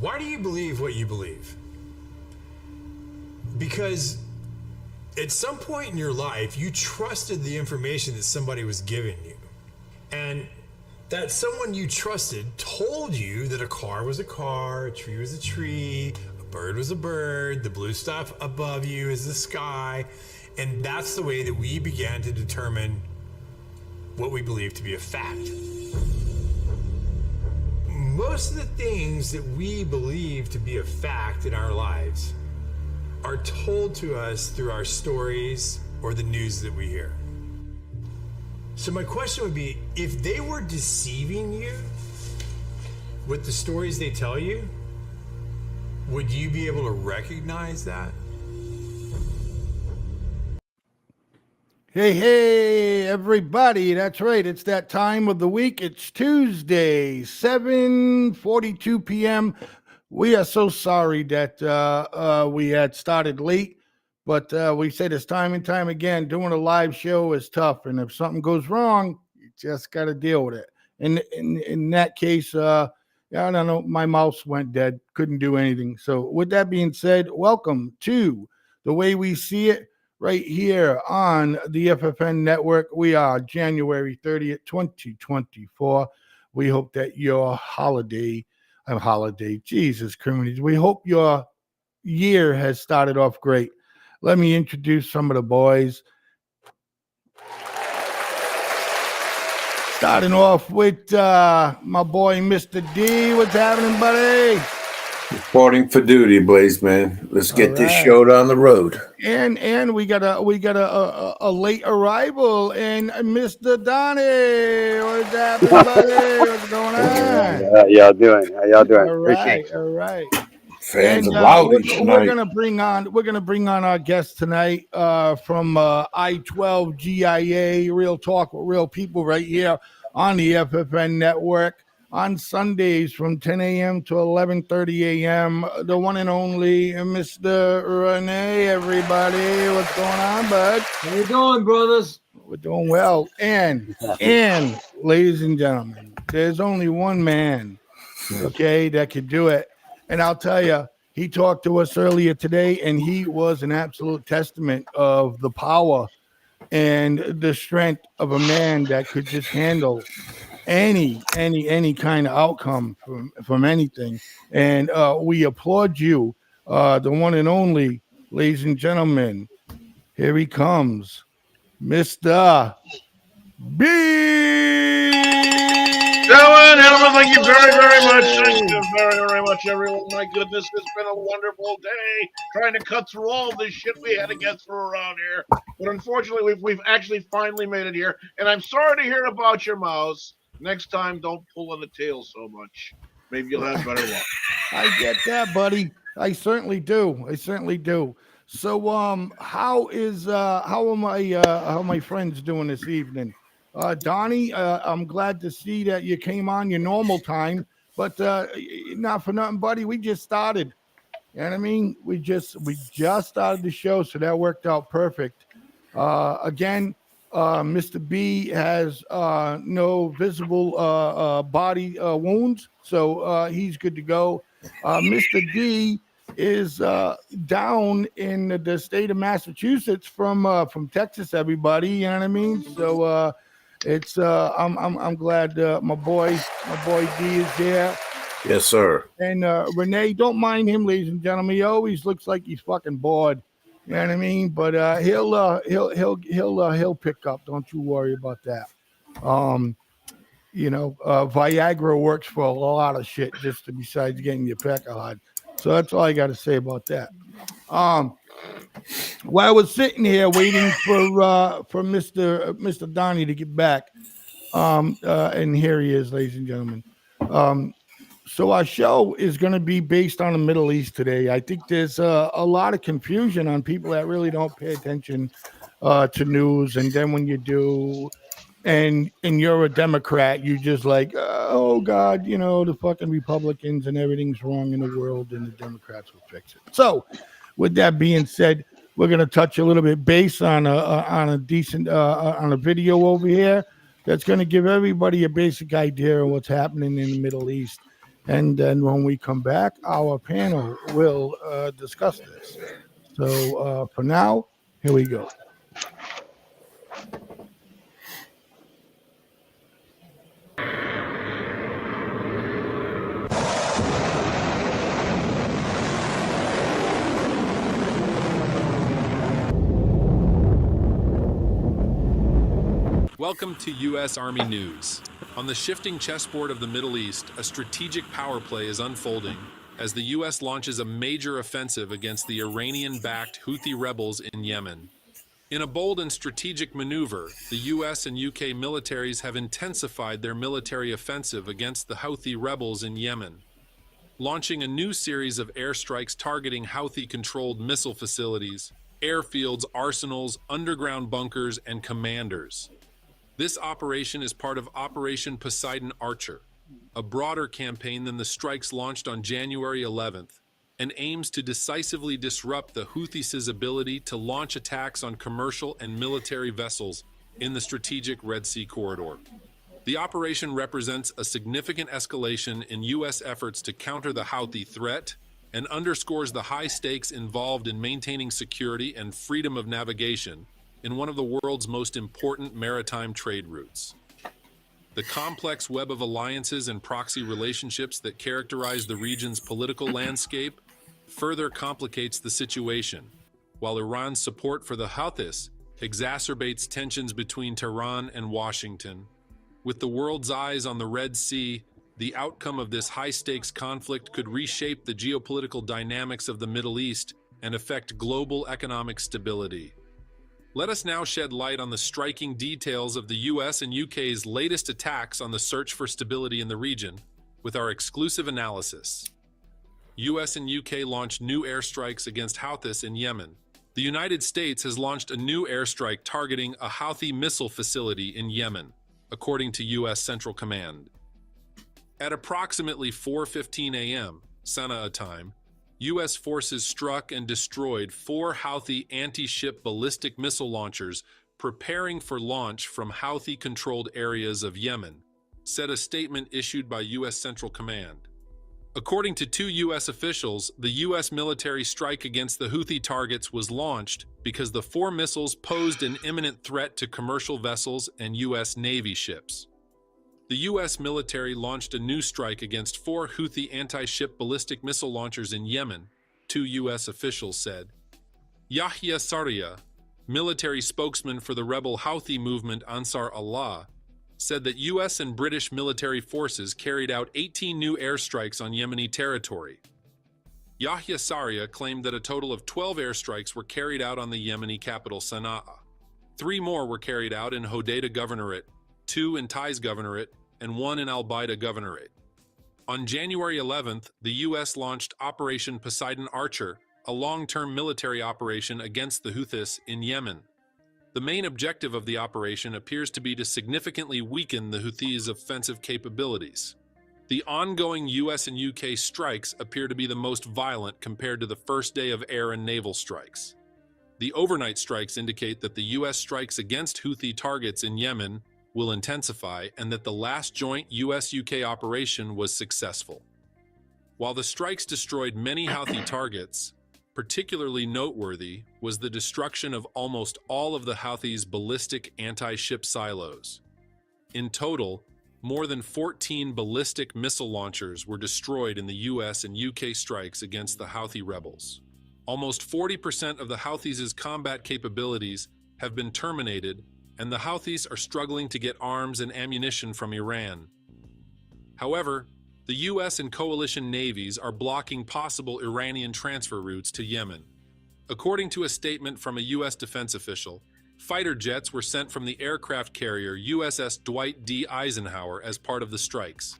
Why do you believe what you believe? Because at some point in your life, you trusted the information that somebody was giving you. And that someone you trusted told you that a car was a car, a tree was a tree, a bird was a bird, the blue stuff above you is the sky. And that's the way that we began to determine what we believe to be a fact. Most of the things that we believe to be a fact in our lives are told to us through our stories or the news that we hear. So my question would be, if they were deceiving you with the stories they tell you, would you be able to recognize that? Hey, everybody. That's right. It's that time of the week. It's Tuesday, 7:42 p.m. We are so sorry that we had started late, but we say this time and time again, doing a live show is tough. And if something goes wrong, you just got to deal with it. In that case, I don't know, my mouse went dead. Couldn't do anything. So with that being said, welcome to The Way We See It. Right here on the FFN Network. We are January 30th, 2024. We hope that your Jesus Christ, we hope your year has started off great. Let me introduce some of the boys. Starting off with my boy, Mr. D. What's happening, buddy? Reporting for duty, Blaze, man. Let's get this show down the road. And we got a late arrival, and Mr. Donnie. What's happening, buddy? What's going on? How y'all doing? All right. Fans are rowdy tonight. We're gonna bring on our guest tonight from I-12 GIA, Real Talk with Real People, right here on the FFN Network. On Sundays from 10 a.m. to 11:30 a.m., the one and only Mr. Renee, everybody. What's going on, bud? How you doing, brothers? We're doing well. And ladies and gentlemen, there's only one man, okay, that could do it. And I'll tell you, he talked to us earlier today, and he was an absolute testament of the power and the strength of a man that could just handle any kind of outcome from anything. And we applaud you, the one and only, ladies and gentlemen. Here he comes, Mr. B. Gentlemen, thank you very much. Thank you very much, everyone. My goodness, it's been a wonderful day trying to cut through all this shit we had to get through around here. But unfortunately, we've actually finally made it here. And I'm sorry to hear about your mouse. Next time, don't pull on the tail so much. Maybe you'll have better luck. I get that, buddy. I certainly do. So, how are my friends doing this evening? Donnie, I'm glad to see that you came on your normal time, but not for nothing, buddy. We just started. You know what I mean? We just started the show, so that worked out perfect. Again. Mr. B has no visible body wounds, so he's good to go. Mr. D is down in the state of Massachusetts from Texas. Everybody, you know what I mean? So it's I'm glad my boy D is here. Yes, sir. And Renee, don't mind him, ladies and gentlemen. He always looks like he's fucking bored. You know what I mean? But he'll pick up. Don't you worry about that. Viagra works for a lot of shit just besides getting your pecker hard. So that's all I got to say about that. While I was sitting here waiting for Mr. Donnie to get back, and here he is, ladies and gentlemen. So our show is going to be based on the Middle East today. I think there's a lot of confusion on people that really don't pay attention to news. And then when you do, and you're a Democrat, you just like, oh, God, the fucking Republicans and everything's wrong in the world and the Democrats will fix it. So with that being said, we're going to touch a little bit base on a decent on a video over here that's going to give everybody a basic idea of what's happening in the Middle East. And then when we come back, our panel will discuss this. So for now, here we go. Welcome to U.S. Army News. On the shifting chessboard of the Middle East, a strategic power play is unfolding as the U.S. launches a major offensive against the Iranian-backed Houthi rebels in Yemen. In a bold and strategic maneuver, the U.S. and U.K. militaries have intensified their military offensive against the Houthi rebels in Yemen, launching a new series of airstrikes targeting Houthi-controlled missile facilities, airfields, arsenals, underground bunkers, and commanders. This operation is part of Operation Poseidon Archer, a broader campaign than the strikes launched on January 11th, and aims to decisively disrupt the Houthis' ability to launch attacks on commercial and military vessels in the strategic Red Sea corridor. The operation represents a significant escalation in U.S. efforts to counter the Houthi threat and underscores the high stakes involved in maintaining security and freedom of navigation in one of the world's most important maritime trade routes. The complex web of alliances and proxy relationships that characterize the region's political landscape further complicates the situation, while Iran's support for the Houthis exacerbates tensions between Tehran and Washington. With the world's eyes on the Red Sea, the outcome of this high-stakes conflict could reshape the geopolitical dynamics of the Middle East and affect global economic stability. Let us now shed light on the striking details of the US and UK's latest attacks on the search for stability in the region with our exclusive analysis. US and UK launched new airstrikes against Houthis in Yemen. The United States has launched a new airstrike targeting a Houthi missile facility in Yemen, according to US Central Command. At approximately 4:15 a.m. Sana'a time, U.S. forces struck and destroyed 4 Houthi anti-ship ballistic missile launchers preparing for launch from Houthi-controlled areas of Yemen, said a statement issued by U.S. Central Command. According to 2 U.S. officials, the U.S. military strike against the Houthi targets was launched because the 4 missiles posed an imminent threat to commercial vessels and U.S. Navy ships. The U.S. military launched a new strike against 4 Houthi anti-ship ballistic missile launchers in Yemen, 2 U.S. officials said. Yahya Sarria, military spokesman for the rebel Houthi movement Ansar Allah, said that U.S. and British military forces carried out 18 new airstrikes on Yemeni territory. Yahya Sarria claimed that a total of 12 airstrikes were carried out on the Yemeni capital Sana'a. 3 more were carried out in Hodeidah Governorate, 2 in Taiz Governorate, and 1 in Al-Baida Governorate. On January 11th, the U.S. launched Operation Poseidon Archer, a long-term military operation against the Houthis in Yemen. The main objective of the operation appears to be to significantly weaken the Houthis' offensive capabilities. The ongoing U.S. and U.K. strikes appear to be the most violent compared to the first day of air and naval strikes. The overnight strikes indicate that the U.S. strikes against Houthi targets in Yemen will intensify and that the last joint US-UK operation was successful. While the strikes destroyed many Houthi targets, particularly noteworthy was the destruction of almost all of the Houthis' ballistic anti-ship silos. In total, more than 14 ballistic missile launchers were destroyed in the US and UK strikes against the Houthi rebels. Almost 40% of the Houthis' combat capabilities have been terminated, and the Houthis are struggling to get arms and ammunition from Iran. However, the U.S. and coalition navies are blocking possible Iranian transfer routes to Yemen. According to a statement from a U.S. defense official, fighter jets were sent from the aircraft carrier USS Dwight D. Eisenhower as part of the strikes.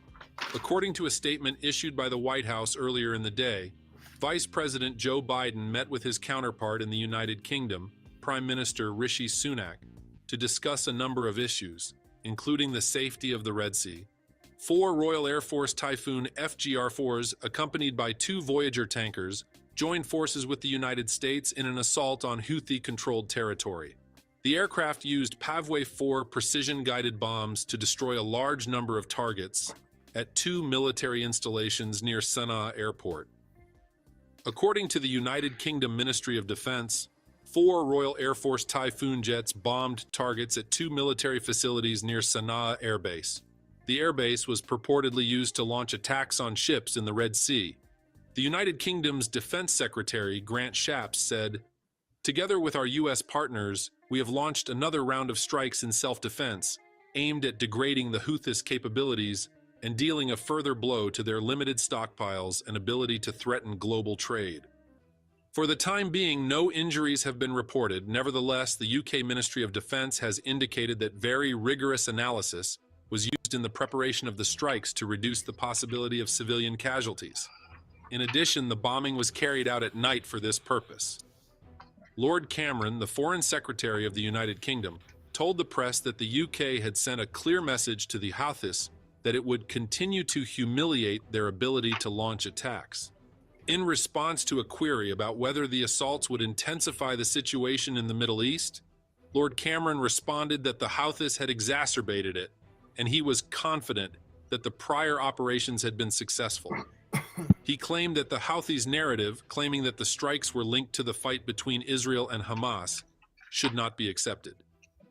According to a statement issued by the White House earlier in the day, Vice President Joe Biden met with his counterpart in the United Kingdom, Prime Minister Rishi Sunak, to discuss a number of issues, including the safety of the Red Sea. 4 Royal Air Force Typhoon FGR-4s, accompanied by 2 Voyager tankers, joined forces with the United States in an assault on Houthi-controlled territory. The aircraft used Pavway 4 precision-guided bombs to destroy a large number of targets, at 2 military installations near Sana'a Airport. According to the United Kingdom Ministry of Defense, 4 Royal Air Force Typhoon jets bombed targets at 2 military facilities near Sana'a Air Base. The airbase was purportedly used to launch attacks on ships in the Red Sea. The United Kingdom's Defense Secretary, Grant Shapps, said, "Together with our U.S. partners, we have launched another round of strikes in self-defense, aimed at degrading the Houthis' capabilities and dealing a further blow to their limited stockpiles and ability to threaten global trade." For the time being, no injuries have been reported. Nevertheless, the UK Ministry of Defense has indicated that very rigorous analysis was used in the preparation of the strikes to reduce the possibility of civilian casualties. In addition, the bombing was carried out at night for this purpose. Lord Cameron, the Foreign Secretary of the United Kingdom, told the press that the UK had sent a clear message to the Houthis that it would continue to humiliate their ability to launch attacks. In response to a query about whether the assaults would intensify the situation in the Middle East, Lord Cameron responded that the Houthis had exacerbated it, and he was confident that the prior operations had been successful. He claimed that the Houthis' narrative, claiming that the strikes were linked to the fight between Israel and Hamas, should not be accepted.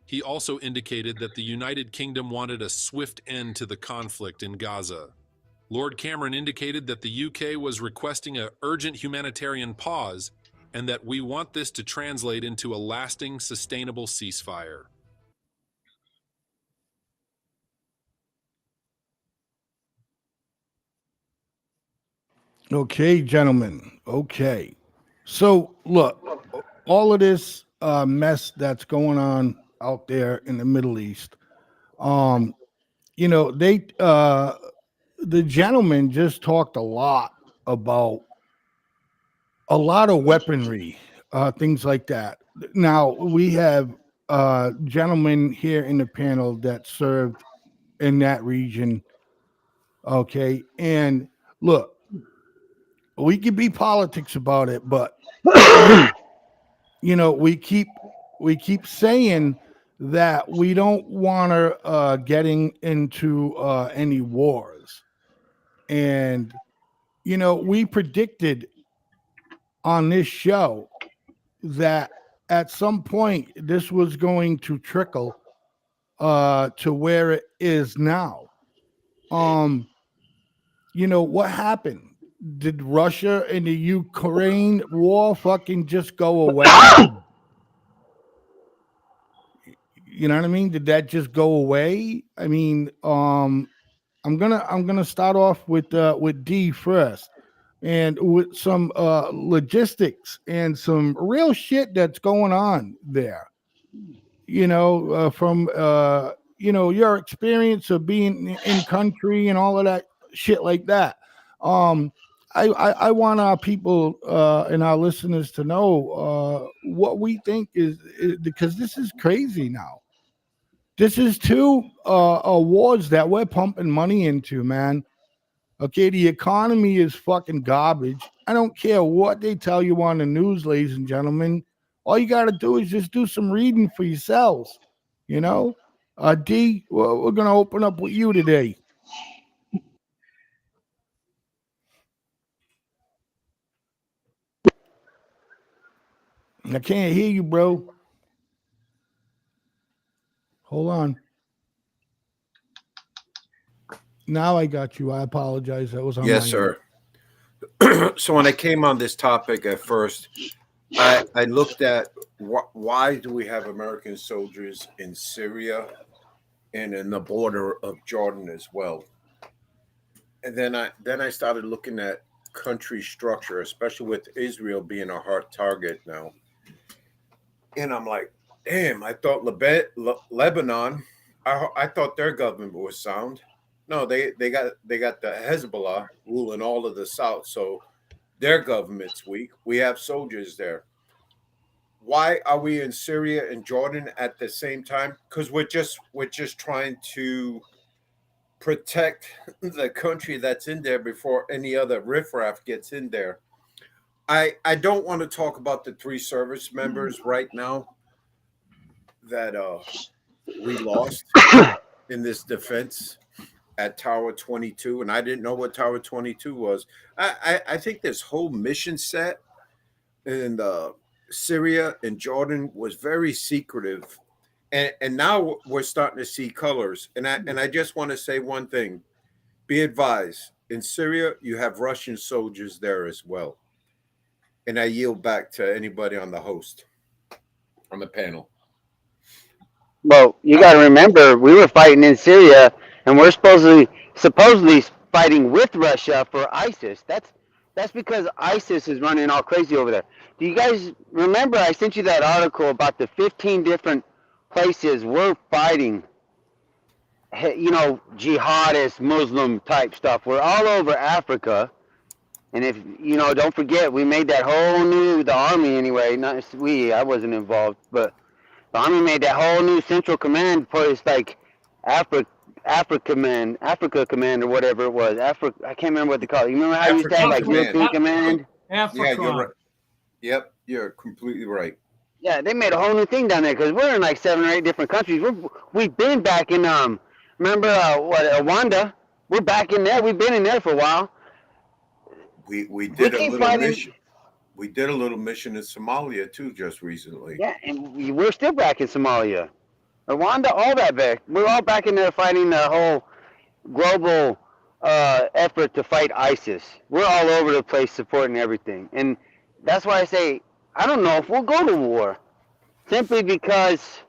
He also indicated that the United Kingdom wanted a swift end to the conflict in Gaza. Lord Cameron indicated that the UK was requesting an urgent humanitarian pause and that we want this to translate into a lasting, sustainable ceasefire. Okay, gentlemen. Okay. So, look, all of this mess that's going on out there in the Middle East, you know, the gentleman just talked a lot about a lot of weaponry, things like that. Now, we have gentlemen here in the panel that served in that region. Okay. And look, we could be politics about it, but you know, we keep saying that we don't want to getting into any wars. And you know, we predicted on this show that at some point this was going to trickle to where it is now. You know what happened? Did Russia and the Ukraine war fucking just go away? You know what I mean? Did that just go away? I mean, I'm gonna start off with D first, and with some logistics and some real shit that's going on there. You know, from you know, your experience of being in country and all of that shit like that. Um, I want our people and our listeners to know what we think is because this is crazy now. This is two awards that we're pumping money into, man. Okay, the economy is fucking garbage. I don't care what they tell you on the news, ladies and gentlemen. All you got to do is just do some reading for yourselves. You know, D, we're going to open up with you today. I can't hear you, bro. Hold on. Now I got you. I apologize. That was on Yes, my sir. So when I came on this topic at first, I looked at why do we have American soldiers in Syria and in the border of Jordan as well. And then I started looking at country structure, especially with Israel being a hard target now. And I'm like, damn, I thought Lebanon, I thought their government was sound. No, they got the Hezbollah ruling all of the South, so their government's weak. We have soldiers there. Why are we in Syria and Jordan at the same time? Because we're just trying to protect the country that's in there before any other riffraff gets in there. I don't want to talk about the 3 service members right now that we lost in this defense. at Tower 22, and I didn't know what Tower 22 was. I think this whole mission set in Syria and Jordan was very secretive, and now we're starting to see colors. And I just want to say one thing: be advised, in Syria you have Russian soldiers there as well. And I yield back to anybody on the panel. Well, you got to remember, we were fighting in Syria, and we're supposedly fighting with Russia for ISIS. That's because ISIS is running all crazy over there. Do you guys remember? I sent you that article about the 15 different places we're fighting. You know, jihadist Muslim type stuff. We're all over Africa. And if you know, don't forget, we made that whole new, the army anyway. Not we, I wasn't involved, but the army made that whole new central command for it's like Africa Command or whatever it was. Africa, I can't remember what they call it. You remember how you used to have like European Command? Yeah, you're right. Yep, you're completely right. Yeah, they made a whole new thing down there because we're in like 7 or 8 different countries. We've been back in remember Rwanda? We're back in there. We've been in there for a while. We did a little mission. We did a little mission in Somalia too just recently. Yeah, and we're still back in Somalia, Rwanda, all that back. We're all back in there fighting the whole global effort to fight ISIS. We're all over the place supporting everything, and that's why I say I don't know if we'll go to war, simply because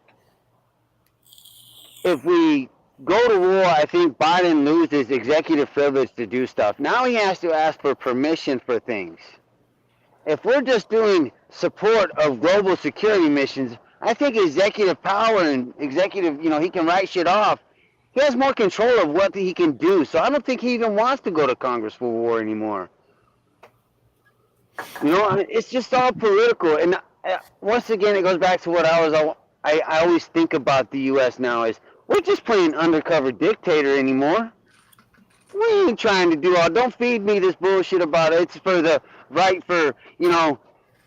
if we go to war, I think Biden loses executive privilege to do stuff. Now he has to ask for permission for things. If we're just doing support of global security missions, I think executive power and executive, he can write shit off. He has more control of what he can do. So I don't think he even wants to go to Congress for war anymore. It's just all political. And once again, it goes back to what I always think about the U.S. now is we're just playing undercover dictator anymore. We ain't trying to do all. Don't feed me this bullshit about it. It's for the right for,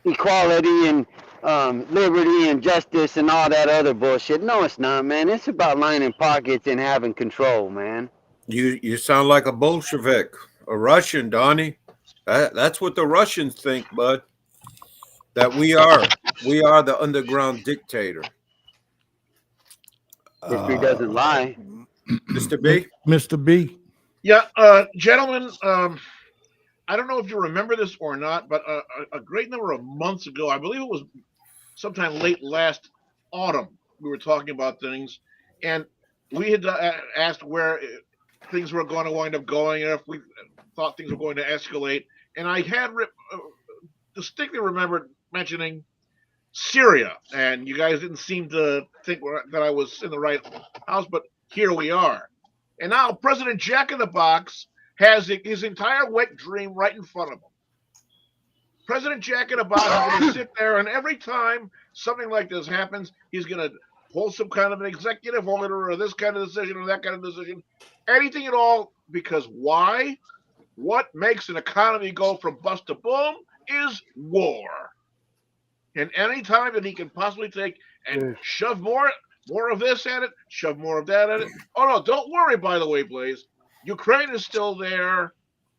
equality and liberty and justice and all that other bullshit. No, it's not, man. It's about lining pockets and having control, man. You sound like a Bolshevik, a Russian, Donnie. That's what the Russians think, bud. That we are the underground dictator. History doesn't lie. Mr. B? Mr. B. Yeah, gentlemen, I don't know if you remember this or not, but a great number of months ago, I believe it was sometime late last autumn, we were talking about things, and we had asked where things were going to wind up going, and if we thought things were going to escalate. And I had distinctly remembered mentioning Syria, and you guys didn't seem to think that I was in the right house, but here we are. And now President Jack in the Box has his entire wet dream right in front of him. President Jack in the Box is going to sit there, and every time something like this happens, he's going to pull some kind of an executive order or this kind of decision or that kind of decision, anything at all, because why? What makes an economy go from bust to boom is war. And any time that he can possibly take and shove more of this at it, shove more of that at it. Oh, no, don't worry, by the way, Blaze. Ukraine is still there,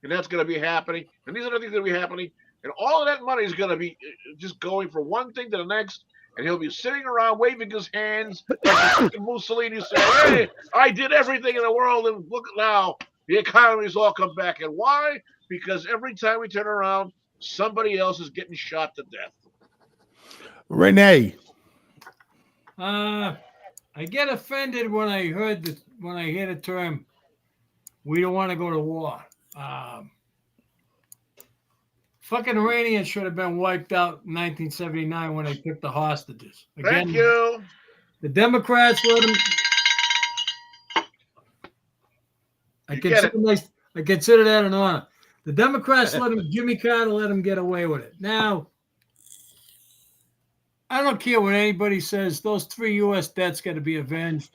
and that's going to be happening. And these other things are going to be happening. And all of that money is going to be just going from one thing to the next. And he'll be sitting around waving his hands like Mussolini saying, hey, I did everything in the world, and look now. The economy's all come back. And why? Because every time we turn around, somebody else is getting shot to death. Renee. I get offended when I hear the term, we don't want to go to war. Fucking Iranians should have been wiped out in 1979 when they took the hostages. Again, thank you. The Democrats let them. I consider that an honor. The Democrats let him, Jimmy Carter let him get away with it. Now, I don't care what anybody says. Those 3 U.S. debts got to be avenged.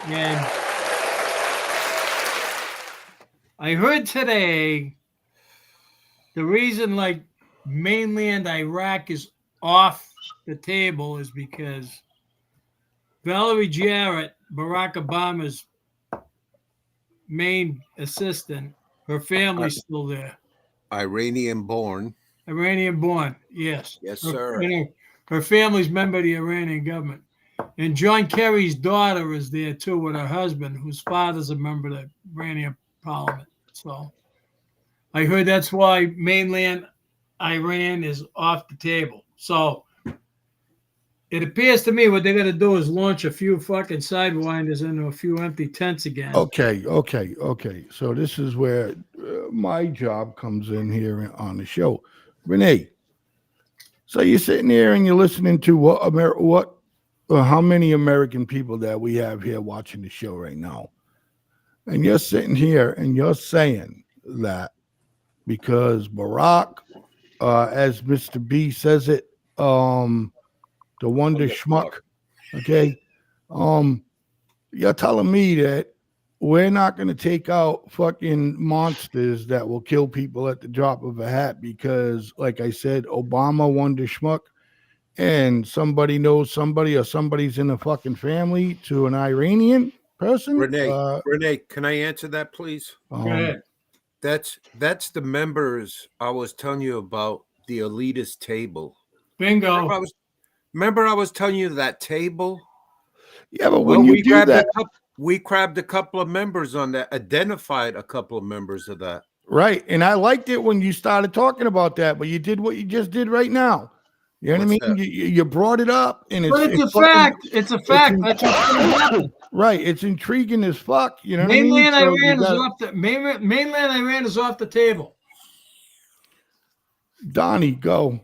And I heard today the reason like mainland Iraq is off the table is because Valerie Jarrett, Barack Obama's main assistant, her family's still there. Iranian born. Iranian born, yes. Yes, sir. Her family's member of the Iranian government. And John Kerry's daughter is there too with her husband, whose father's a member of the Iranian parliament. So I heard that's why mainland Iran is off the table. So it appears to me what they're going to do is launch a few fucking sidewinders into a few empty tents again. Okay. So this is where my job comes in here on the show. Renee, so you're sitting here and you're listening to how many American people that we have here watching the show right now. And you're sitting here and you're saying that because Barack, as Mr. B says it, the Wonder Schmuck, okay? You're telling me that we're not going to take out fucking monsters that will kill people at the drop of a hat because, like I said, Obama Wonder Schmuck, and somebody knows somebody or somebody's in a fucking family to an Iranian person. Renee, can I answer that, please? Go ahead. That's the members I was telling you about, the elitist table. Bingo. Remember I was telling you that table? Yeah, but when you do that, we grabbed a couple of members on that, identified a couple of members of that. Right, and I liked it when you started talking about that, but you did what you just did right now. You know what I mean? You brought it up, and it's a fact. It's a fact. That's what's going to happen. Right. It's intriguing as fuck. You know what mainland I mean? Iran is off the mainland Iran is off the table. Donnie, go.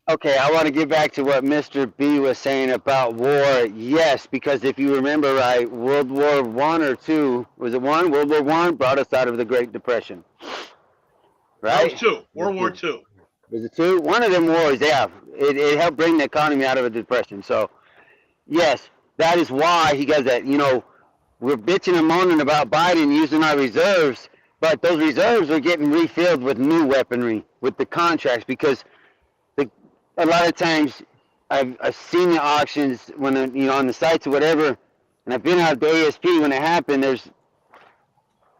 Okay, I want to get back to what Mr. B was saying about war. Yes, because if you remember right, World War I or II, was it one? World War I brought us out of the Great Depression. Right? That was two. World War II. Was it two? One of them wars, yeah. It helped bring the economy out of a depression. So, yes, that is why he does that. You know, we're bitching and moaning about Biden using our reserves, but those reserves are getting refilled with new weaponry, with the contracts, because a lot of times I've seen the auctions when on the sites or whatever, and I've been out at the ASP when it happened.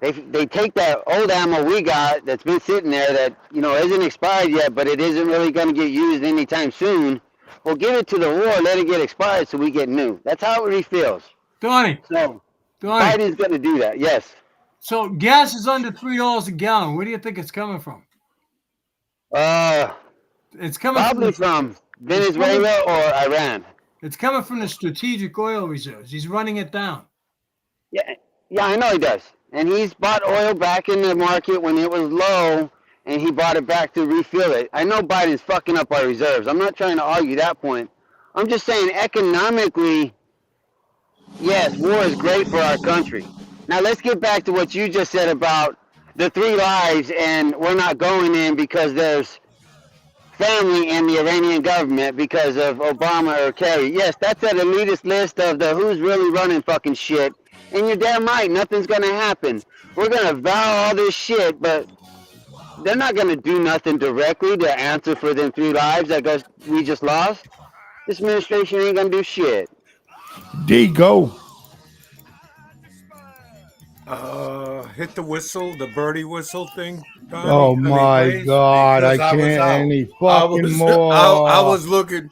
They take that old ammo we got that's been sitting there that isn't expired yet, but it isn't really going to get used anytime soon. We'll give it to the war, let it get expired, so we get new. That's how it refills. Donnie. So Biden's going to do that. Yes. So gas is under $3 a gallon. Where do you think it's coming from? It's coming probably from Venezuela or Iran. It's coming from the strategic oil reserves. He's running it down. Yeah, I know he does. And he's bought oil back in the market when it was low, and he bought it back to refill it. I know Biden's fucking up our reserves. I'm not trying to argue that point. I'm just saying economically, yes, war is great for our country. Now let's get back to what you just said about the 3 lives, and we're not going in because there's family in the Iranian government because of Obama or Kerry. Yes, that's that elitist list of the who's really running fucking shit. And you're damn right, nothing's going to happen. We're going to vow all this shit, but they're not going to do nothing directly to answer for them 3 lives that we just lost. This administration ain't going to do shit. D, go. Hit the whistle, the birdie whistle thing. Donnie. Oh my God, I can't any fucking more. I was looking.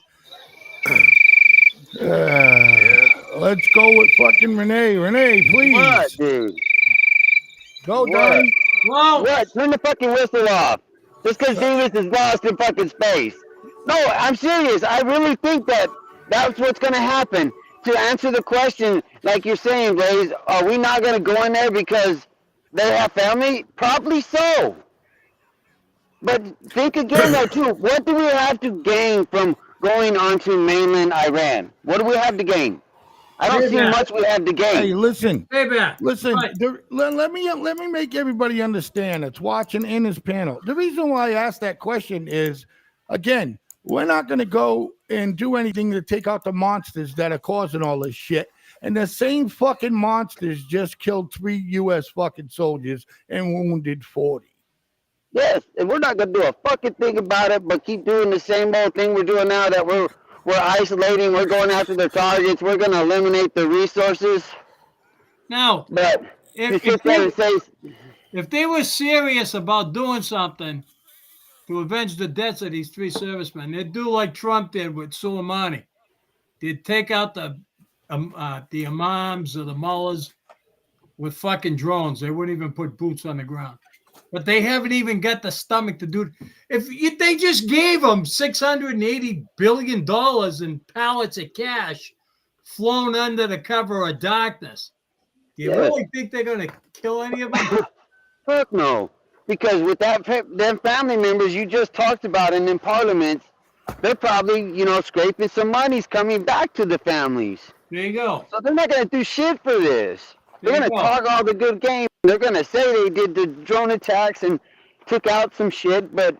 Let's go with fucking Renee. Renee, please. What, dude? Go, Donnie. Whoa. What? Turn the fucking whistle off. Just because Davis is lost in fucking space. No, I'm serious. I really think that's what's going to happen. To answer the question, like you're saying, Blaze, are we not going to go in there because they have family? Probably so. But think again, though, too. What do we have to gain from going onto mainland Iran? What do we have to gain? I don't see much we have to gain. Hey, listen. Payback. Listen. Right. Let me make everybody understand that's watching in this panel. The reason why I asked that question is, again, we're not going to go and do anything to take out the monsters that are causing all this shit. And the same fucking monsters just killed 3 U.S. fucking soldiers and wounded 40. Yes, and we're not going to do a fucking thing about it, but keep doing the same old thing we're doing now that we're isolating. We're going after the targets. We're going to eliminate the resources. Now, But to sit there and say, if they were serious about doing something to avenge the deaths of these 3 servicemen, they'd do like Trump did with Soleimani. They'd take out the imams or the mullahs with fucking drones. They wouldn't even put boots on the ground. But they haven't even got the stomach to do it. They just gave them $680 billion in pallets of cash flown under the cover of darkness. Do you really think they're going to kill any of them? fuck no. Because with them family members you just talked about in parliaments, they're probably, scraping some monies coming back to the families. There you go. So they're not going to do shit for this. They're going to talk all the good game. They're going to say they did the drone attacks and took out some shit, but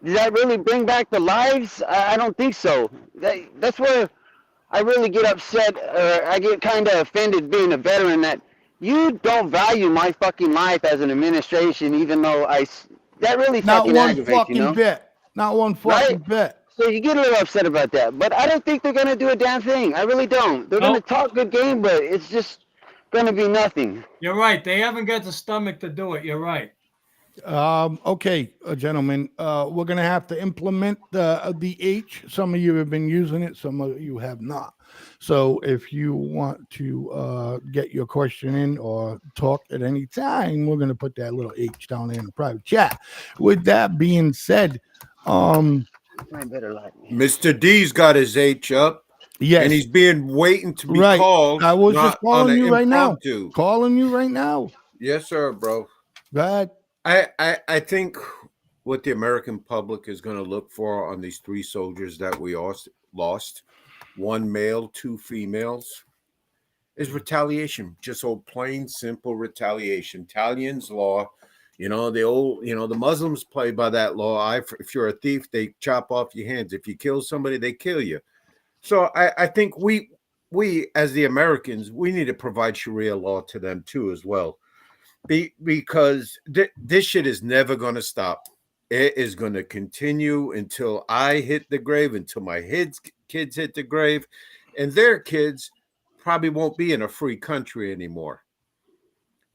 does that really bring back the lives? I don't think so. That's where I really get upset, or I get kind of offended being a veteran, that you don't value my fucking life as an administration, even though that really Not fucking one aggravates, fucking bit. Not one fucking bit. So you get a little upset about that. But I don't think they're going to do a damn thing. I really don't. They're going to talk good game, but it's just going to be nothing. You're right. They haven't got the stomach to do it. You're right. Okay, gentlemen, we're going to have to implement the H. Some of you have been using it. Some of you have not. So if you want to get your question in or talk at any time, we're going to put that little H down there in the private chat. With that being said, Mr. D's got his H up. Yes. And he's waiting to be right. called. I was just calling you right now. Calling you right now. Yes, sir, bro. Go ahead. I think what the American public is going to look for on these 3 soldiers that we lost, 1 male, 2 females, is retaliation. Just old plain simple retaliation. Italians law. The Muslims play by that law. If you're a thief, they chop off your hands. If you kill somebody, they kill you. So I think we as the Americans, we need to provide Sharia law to them too as well, because this shit is never going to stop. It is going to continue until I hit the grave, until my kids hit the grave, and their kids probably won't be in a free country anymore.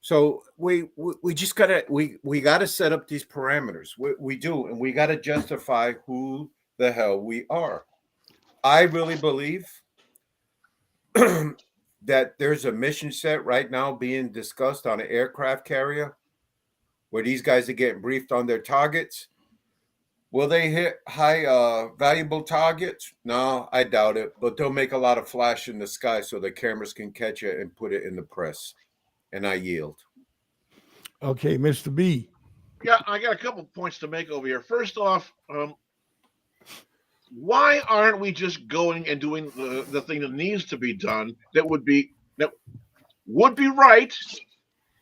So we just gotta set up these parameters. We do, and we gotta justify who the hell we are. I really believe that there's a mission set right now being discussed on an aircraft carrier where these guys are getting briefed on their targets. Will they hit high valuable targets? No, I doubt it. But they'll make a lot of flash in the sky so the cameras can catch it and put it in the press. And I yield. Okay, Mr. B. Yeah, I got a couple points to make over here. First off, why aren't we just going and doing the thing that needs to be done that would be right,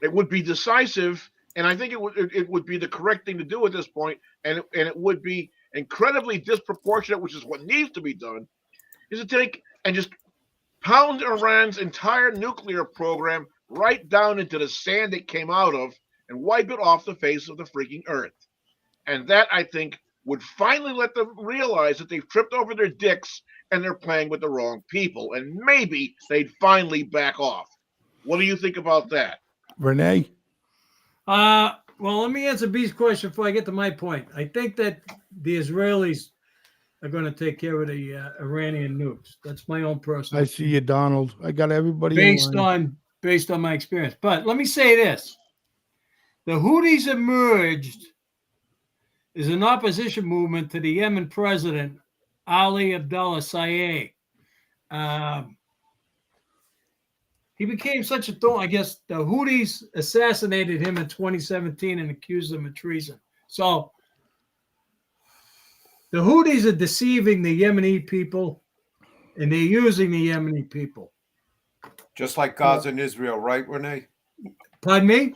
it would be decisive, and I think it would be the correct thing to do at this point, and it would be incredibly disproportionate, which is what needs to be done, is to take and just pound Iran's entire nuclear program right down into the sand it came out of and wipe it off the face of the freaking earth. And that, I think, would finally let them realize that they've tripped over their dicks and they're playing with the wrong people. And maybe they'd finally back off. What do you think about that? Renee? Well, let me answer B's question before I get to my point. I think that the Israelis are going to take care of the Iranian nukes. That's my own personal. I see you, Donald. I got everybody based on my experience. But let me say this: the Houthis emerged as an opposition movement to the Yemen president Ali Abdullah Saleh. He became such a thorn. I guess the Houthis assassinated him in 2017 and accused him of treason. So the Houthis are deceiving the Yemeni people, and they're using the Yemeni people. Just like Gaza and Israel, right, Renee? Pardon me?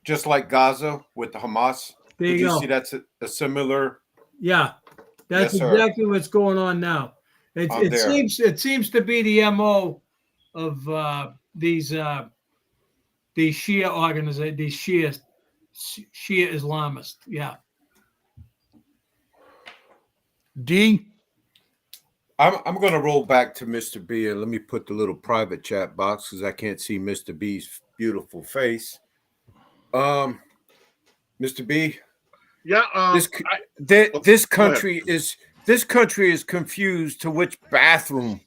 Just like Gaza with the Hamas. There you go. See that's a similar. Yeah, that's exactly what's going on now. It seems to be the MO of these Shia organizations, these Shia Islamists. Yeah. D. I'm going to roll back to Mr. B and let me put the little private chat box because I can't see Mr. B's beautiful face. Mr. B, Yeah. this country is confused to which bathroom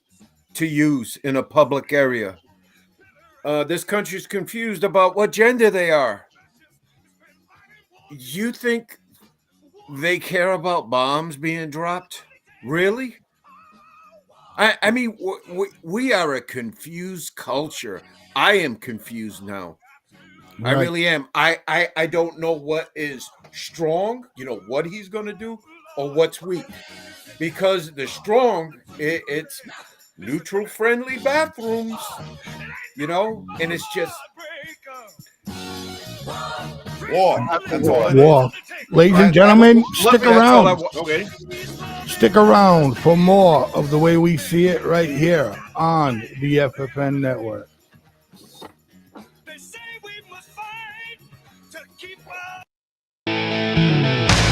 to use in a public area. This country is confused about what gender they are. You think they care about bombs being dropped? Really? I mean, we are a confused culture. I am confused now. I Right. really am. I don't know what is strong, what he's going to do, or what's weak. Because the strong, it's neutral friendly bathrooms, and it's just war. That's all it is. War. Ladies and gentlemen, stick That's all I around. want. Okay. Stick around for more of The Way We See It right here on the FFN Network.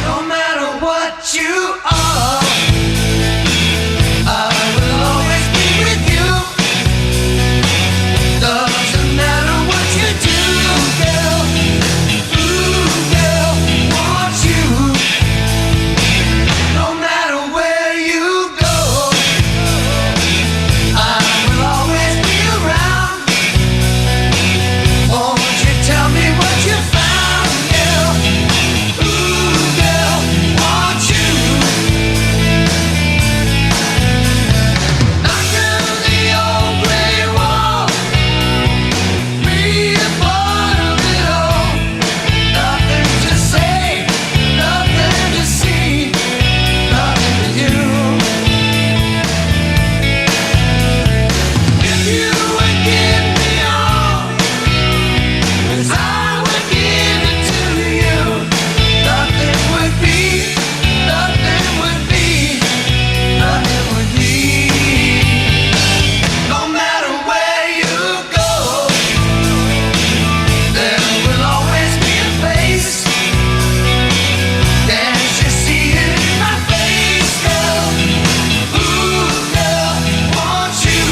No matter what you are, I will always be with you. Doesn't matter what you do, girl. Ooh, girl, want you. No matter where you go, I will always be around. Won't you tell me what you found, girl? Ooh, girl, want you. Knock down the old gray wall, be a part of it all. Nothing to say, nothing to see, nothing to do. If you would give me all, 'cause I would give it to you. Nothing would be, nothing would be, nothing would be. No matter where you go, there will always be a place. Can't you see it in my face, girl? Ooh, girl, want you.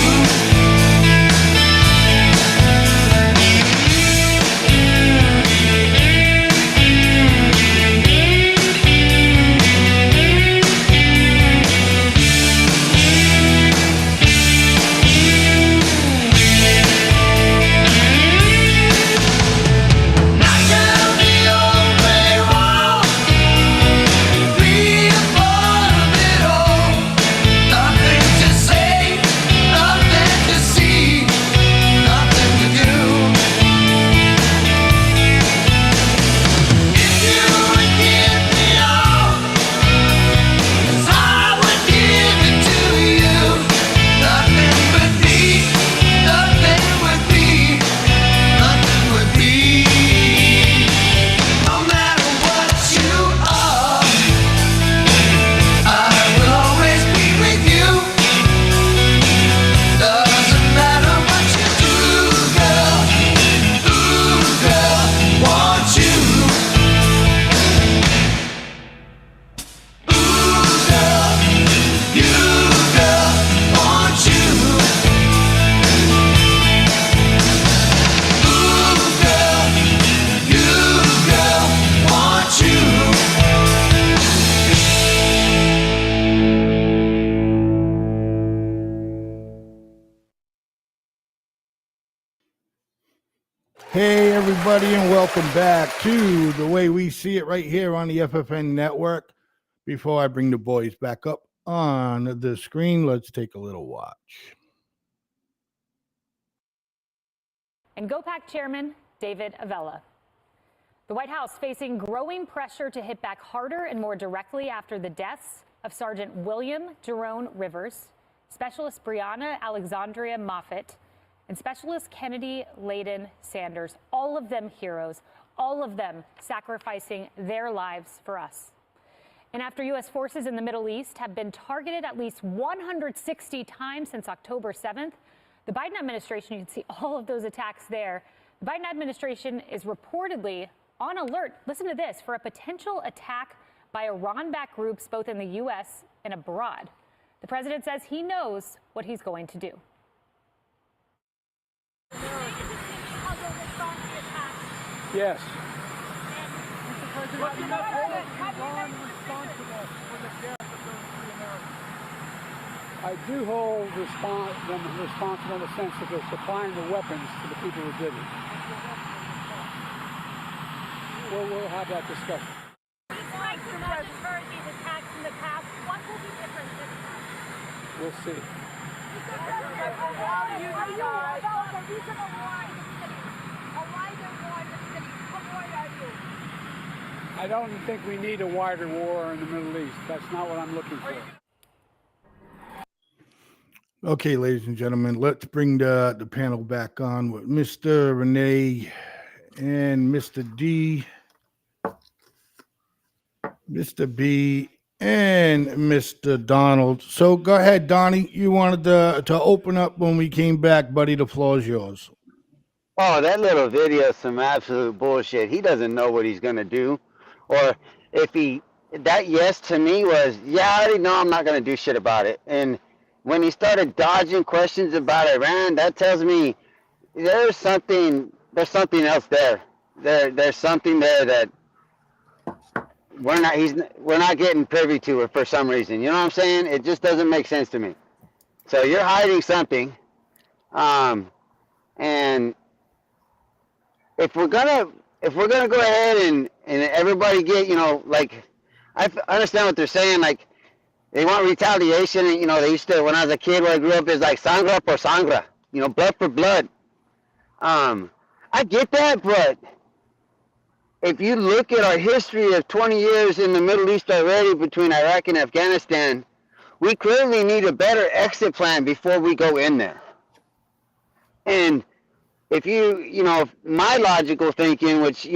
Knock down the old gray wall, be a part of it all. Nothing to say, nothing to see, nothing to do. If you would give me all, 'cause I would give it to you. Nothing would be, nothing would be, nothing would be. No matter what you are, I will always be with you. Doesn't matter what you do, girl. Ooh, girl, want you. Ooh, girl, you, girl, want you. Ooh, girl, you, girl, want you. Hey, everybody, and welcome back to The Way We See It right here on the FFN Network. Before I bring the boys back up on the screen, let's take a little watch. And GoPac Chairman David Avella. The White House facing growing pressure to hit back harder and more directly after the deaths of Sergeant William Jerome Rivers, Specialist Breonna Alexandria Moffett, and Specialist Kennedy Layden Sanders, all of them heroes, all of them sacrificing their lives for us. And after U.S. forces in the Middle East have been targeted at least 160 times since October 7th, the Biden administration, you can see all of those attacks there. The Biden administration is reportedly on alert, listen to this, for a potential attack by Iran-backed groups both in the U.S. and abroad. The president says he knows what he's going to do. Yes. I do hold them responsible in the sense that they're supplying the weapons to the people who did it. We'll have that discussion. Despite the President heard these attacks in the past, what will be different this time? We'll see. I don't think we need a wider war in the Middle East. That's not what I'm looking for. Okay, ladies and gentlemen, let's bring the panel back on with Mr. Renee and Mr. D, Mr. B, and Mr. Donald. So go ahead, Donnie. You wanted to open up when we came back, buddy. The floor is yours. Oh, that little video is some absolute bullshit. He doesn't know what he's gonna do, or if that yes to me was, yeah, I already know I'm not gonna do shit about it. And when he started dodging questions about Iran, that tells me there's something else there. There's something there that we're not getting privy to it for some reason. You know what I'm saying? It just doesn't make sense to me. So you're hiding something, and if we're gonna go ahead and everybody get, like, I understand what they're saying, like they want retaliation, and they used to, when I was a kid, where I grew up, is like sangra por sangra, blood for blood. I get that, but if you look at our history of 20 years in the Middle East already between Iraq and Afghanistan, we clearly need a better exit plan before we go in there. And if my logical thinking, which,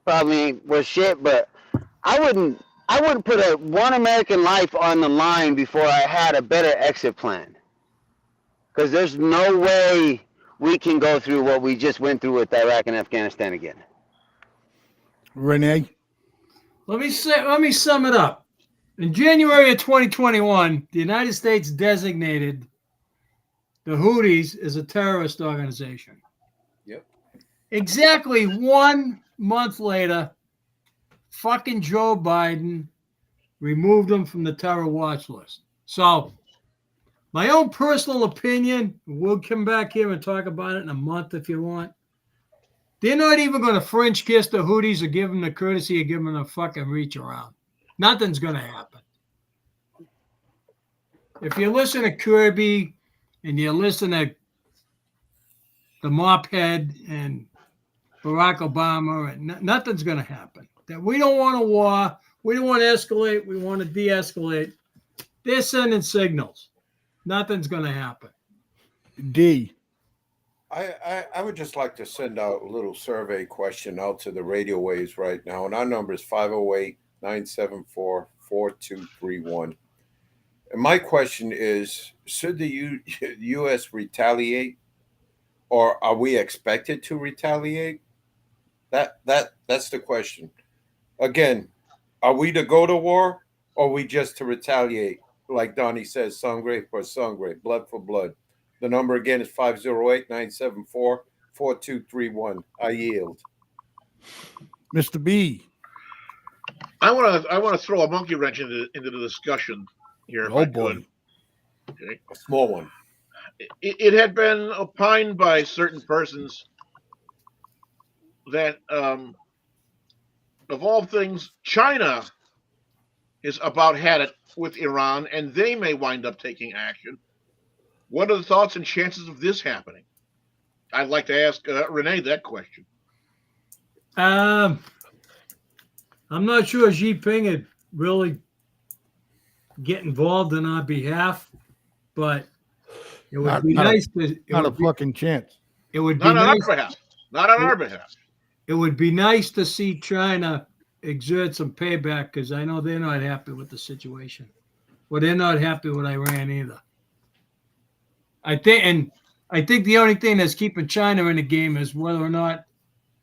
probably was shit, but I wouldn't put one American life on the line before I had a better exit plan. Because there's no way we can go through what we just went through with Iraq and Afghanistan again. Renee? Let me sum it up. In January of 2021, the United States designated the Houthis as a terrorist organization. Yep. Exactly 1 month later, fucking Joe Biden removed them from the terror watch list. So, my own personal opinion, we'll come back here and talk about it in a month if you want. They're not even going to French kiss the Houthis or give them the courtesy of giving them a fucking reach around. Nothing's going to happen. If you listen to Kirby and you listen to the mop head and Barack Obama, and nothing's going to happen. That we don't want a war. We don't want to escalate. We want to de-escalate. They're sending signals. Nothing's going to happen. D. I would just like to send out a little survey question out to the radio waves right now. And our number is 508-974-4231. And my question is, should the U.S. retaliate, or are we expected to retaliate? That's the question. Again, are we to go to war, or are we just to retaliate? Like Donnie says, sangre for sangre, blood for blood. The number again is 508-974-4231. I yield. Mr. B. I want to throw a monkey wrench into the discussion here. If I boy. could. Okay. A small one. It had been opined by certain persons that, of all things, China is about had it with Iran, and they may wind up taking action. What are the thoughts and chances of this happening? I'd like to ask Renee that question. I'm not sure Xi Jinping would really get involved on our behalf, but it would be nice to. Not a fucking chance. It would be Not on nice. our behalf. Not on our behalf. It would be nice to see China exert some payback, because I know they're not happy with the situation. Well, they're not happy with Iran either. I think the only thing that's keeping China in the game is whether or not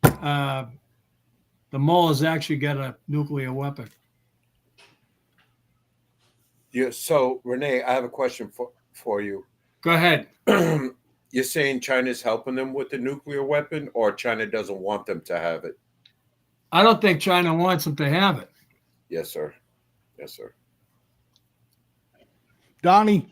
the mullah's actually got a nuclear weapon. Yeah. So Renee, I have a question for you. Go ahead. You're saying China's helping them with the nuclear weapon, or China doesn't want them to have it? I don't think China wants them to have it. Yes, sir. Yes, sir. Donnie.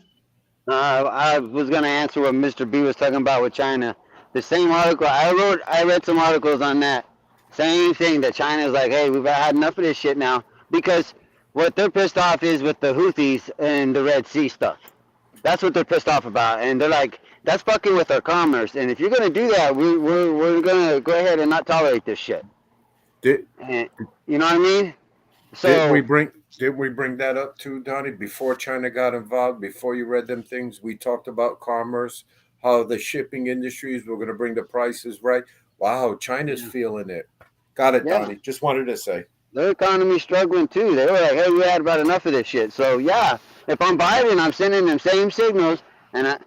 I was gonna answer what Mr. B was talking about with China. The same article I read some articles on that. Same thing that China is like, hey, we've had enough of this shit now, because what they're pissed off is with the Houthis and the Red Sea stuff. That's what they're pissed off about, and they're like, that's fucking with our commerce. And if you're gonna do that, we're gonna go ahead and not tolerate this shit. And, you know what I mean? So did we bring that up too, Donnie? Before China got involved, before you read them things, we talked about commerce, how the shipping industries were going to bring the prices right. Wow, China's feeling it. Got it, Donnie. Just wanted to say. Their economy's struggling too. They were like, hey, we had about enough of this shit. So yeah, if I'm Biden, I'm sending them same signals, and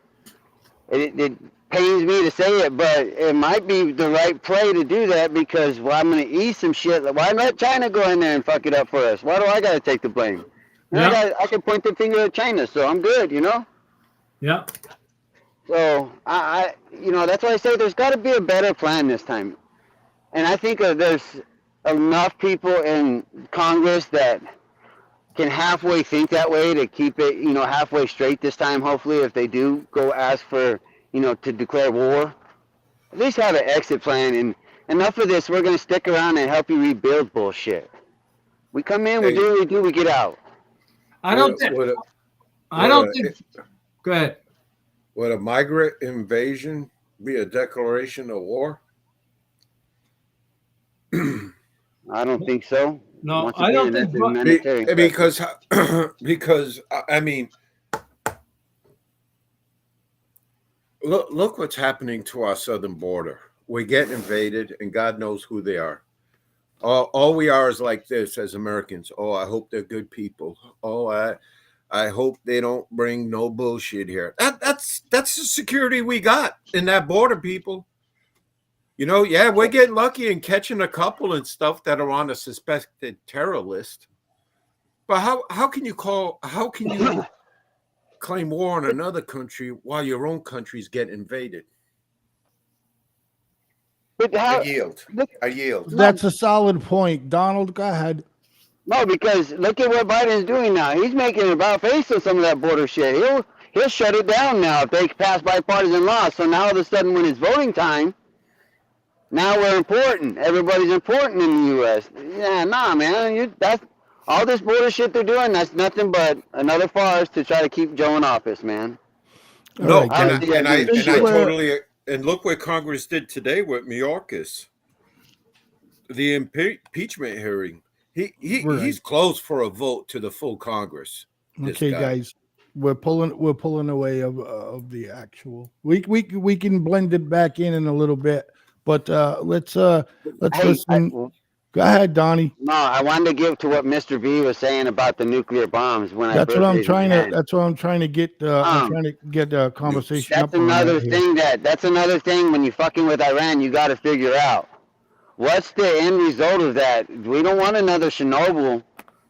it pains me to say it, but it might be the right play to do that, because I'm going to ease some shit. Why let China go in there and fuck it up for us? Why do I got to take the blame? Yeah. I can point the finger at China, so I'm good, you know? Yeah. So, that's why I say there's got to be a better plan this time. And I think there's enough people in Congress that can halfway think that way to keep it, halfway straight this time, hopefully, if they do go ask for, to declare war. At least have an exit plan, and enough of this, we're going to stick around and help you rebuild bullshit. We come in, we do what we do, we get out. I don't think. Go ahead. Would a migrant invasion be a declaration of war? I don't think so. No, I don't think. Because I mean, look what's happening to our southern border. We get invaded, and God knows who they are. All we are is like this as Americans. Oh, I hope they're good people. Oh, I hope they don't bring no bullshit here. That's the security we got in that border, people. We're getting lucky and catching a couple and stuff that are on a suspected terror list. But how can you claim war on another country while your own country's getting invaded? I yield. That's a solid point. Donald, go ahead. No, because look at what Biden's doing now. He's making about face of some of that border shit. He'll shut it down now if they pass bipartisan laws. So now all of a sudden, when it's voting time, now we're important. Everybody's important in the U.S. Yeah, nah, man. That's all this border shit they're doing. That's nothing but another farce to try to keep Joe in office, man. No, I totally. And look what Congress did today with Mayorkas. The impeachment hearing. He's closed for a vote to the full Congress. Okay, guys, we're pulling away of the actual. We can blend it back in a little bit, but let's listen. Go ahead, Donnie. No, I wanted to give to what Mr. B was saying about the nuclear bombs. That's what I'm trying to get. I'm trying to get a conversation. That's another thing. That's another thing. When you're fucking with Iran, you got to figure out what's the end result of that. We don't want another Chernobyl